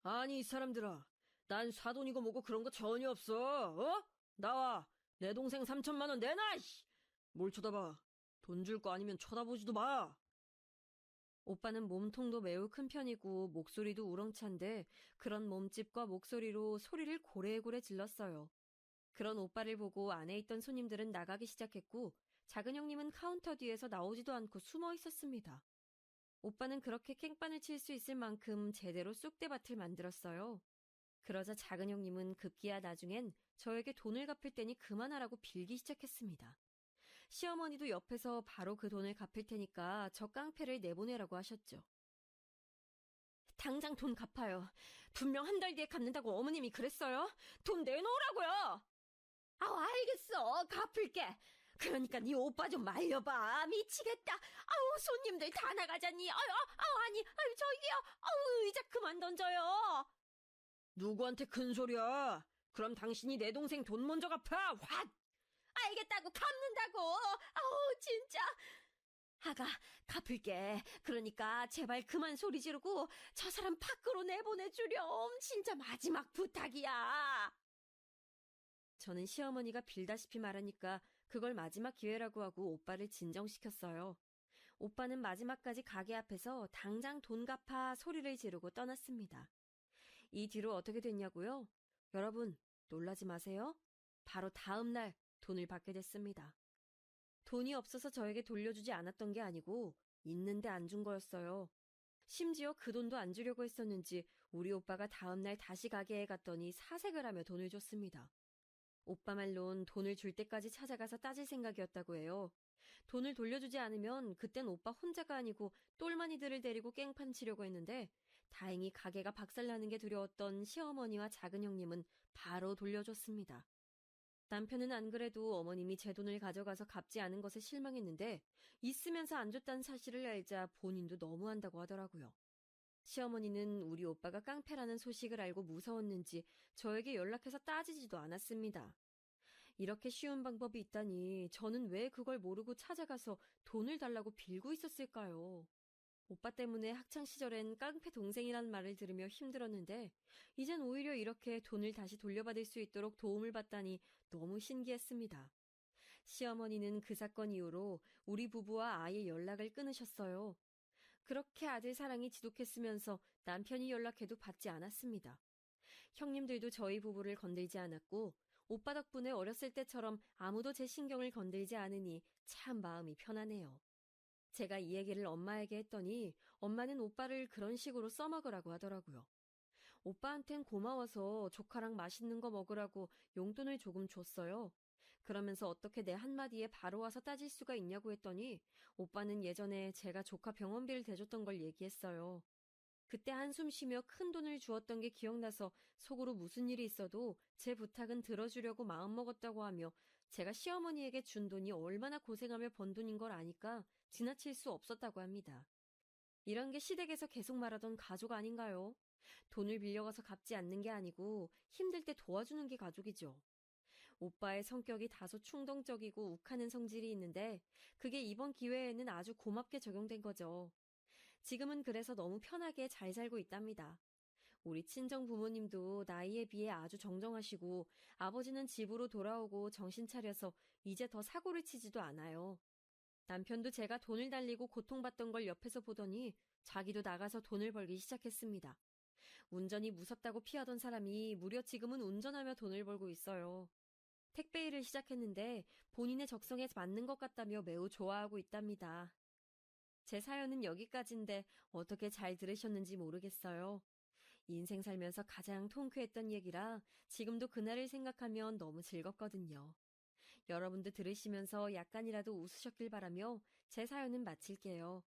아니 이 사람들아, 난 사돈이고 뭐고 그런 거 전혀 없어. 나와! 내 동생 3천만 원 내놔! 뭘 쳐다봐. 돈 줄 거 아니면 쳐다보지도 마. 오빠는 몸통도 매우 큰 편이고 목소리도 우렁찬데 그런 몸집과 목소리로 소리를 고래고래 질렀어요. 그런 오빠를 보고 안에 있던 손님들은 나가기 시작했고 작은 형님은 카운터 뒤에서 나오지도 않고 숨어 있었습니다. 오빠는 그렇게 깽판을 칠 수 있을 만큼 제대로 쑥대밭을 만들었어요. 그러자 작은 형님은 급기야 나중엔 저에게 돈을 갚을 테니 그만하라고 빌기 시작했습니다. 시어머니도 옆에서 바로 그 돈을 갚을 테니까 저 깡패를 내보내라고 하셨죠. 당장 돈 갚아요. 분명 한 달 뒤에 갚는다고 어머님이 그랬어요. 돈 내놓으라고요. 알겠어. 갚을게. 그러니까 네 오빠 좀 말려봐. 미치겠다. 손님들 다 나가자니. 저기요. 의자 그만 던져요. 누구한테 큰 소리야? 그럼 당신이 내 동생 돈 먼저 갚아. 확! 알겠다고 갚는다고. 진짜. 아가, 갚을게. 그러니까 제발 그만 소리 지르고 저 사람 밖으로 내보내주렴. 진짜 마지막 부탁이야. 저는 시어머니가 빌다시피 말하니까 그걸 마지막 기회라고 하고 오빠를 진정시켰어요. 오빠는 마지막까지 가게 앞에서 당장 돈 갚아 소리를 지르고 떠났습니다. 이 뒤로 어떻게 됐냐고요? 여러분, 놀라지 마세요. 바로 다음 날 돈을 받게 됐습니다. 돈이 없어서 저에게 돌려주지 않았던 게 아니고 있는데 안 준 거였어요. 심지어 그 돈도 안 주려고 했었는지 우리 오빠가 다음 날 다시 가게에 갔더니 사색을 하며 돈을 줬습니다. 오빠 말론 돈을 줄 때까지 찾아가서 따질 생각이었다고 해요. 돈을 돌려주지 않으면 그땐 오빠 혼자가 아니고 똘마니들을 데리고 깽판 치려고 했는데 다행히 가게가 박살나는 게 두려웠던 시어머니와 작은 형님은 바로 돌려줬습니다. 남편은 안 그래도 어머님이 제 돈을 가져가서 갚지 않은 것에 실망했는데 있으면서 안 줬다는 사실을 알자 본인도 너무한다고 하더라고요. 시어머니는 우리 오빠가 깡패라는 소식을 알고 무서웠는지 저에게 연락해서 따지지도 않았습니다. 이렇게 쉬운 방법이 있다니 저는 왜 그걸 모르고 찾아가서 돈을 달라고 빌고 있었을까요? 오빠 때문에 학창시절엔 깡패 동생이란 말을 들으며 힘들었는데, 이젠 오히려 이렇게 돈을 다시 돌려받을 수 있도록 도움을 받다니 너무 신기했습니다. 시어머니는 그 사건 이후로 우리 부부와 아예 연락을 끊으셨어요. 그렇게 아들 사랑이 지독했으면서 남편이 연락해도 받지 않았습니다. 형님들도 저희 부부를 건들지 않았고, 오빠 덕분에 어렸을 때처럼 아무도 제 신경을 건들지 않으니 참 마음이 편하네요. 제가 이 얘기를 엄마에게 했더니 엄마는 오빠를 그런 식으로 써먹으라고 하더라고요. 오빠한텐 고마워서 조카랑 맛있는 거 먹으라고 용돈을 조금 줬어요. 그러면서 어떻게 내 한마디에 바로 와서 따질 수가 있냐고 했더니 오빠는 예전에 제가 조카 병원비를 대줬던 걸 얘기했어요. 그때 한숨 쉬며 큰 돈을 주었던 게 기억나서 속으로 무슨 일이 있어도 제 부탁은 들어주려고 마음먹었다고 하며 제가 시어머니에게 준 돈이 얼마나 고생하며 번 돈인 걸 아니까 지나칠 수 없었다고 합니다. 이런 게 시댁에서 계속 말하던 가족 아닌가요? 돈을 빌려가서 갚지 않는 게 아니고 힘들 때 도와주는 게 가족이죠. 오빠의 성격이 다소 충동적이고 욱하는 성질이 있는데 그게 이번 기회에는 아주 고맙게 적용된 거죠. 지금은 그래서 너무 편하게 잘 살고 있답니다. 우리 친정 부모님도 나이에 비해 아주 정정하시고 아버지는 집으로 돌아오고 정신 차려서 이제 더 사고를 치지도 않아요. 남편도 제가 돈을 달리고 고통받던 걸 옆에서 보더니 자기도 나가서 돈을 벌기 시작했습니다. 운전이 무섭다고 피하던 사람이 무려 지금은 운전하며 돈을 벌고 있어요. 택배 일을 시작했는데 본인의 적성에 맞는 것 같다며 매우 좋아하고 있답니다. 제 사연은 여기까지인데 어떻게 잘 들으셨는지 모르겠어요. 인생 살면서 가장 통쾌했던 얘기라 지금도 그날을 생각하면 너무 즐겁거든요. 여러분도 들으시면서 약간이라도 웃으셨길 바라며 제 사연은 마칠게요.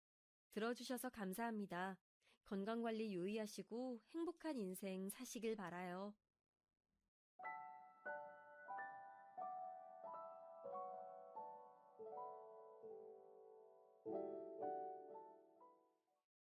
들어주셔서 감사합니다. 건강관리 유의하시고 행복한 인생 사시길 바라요.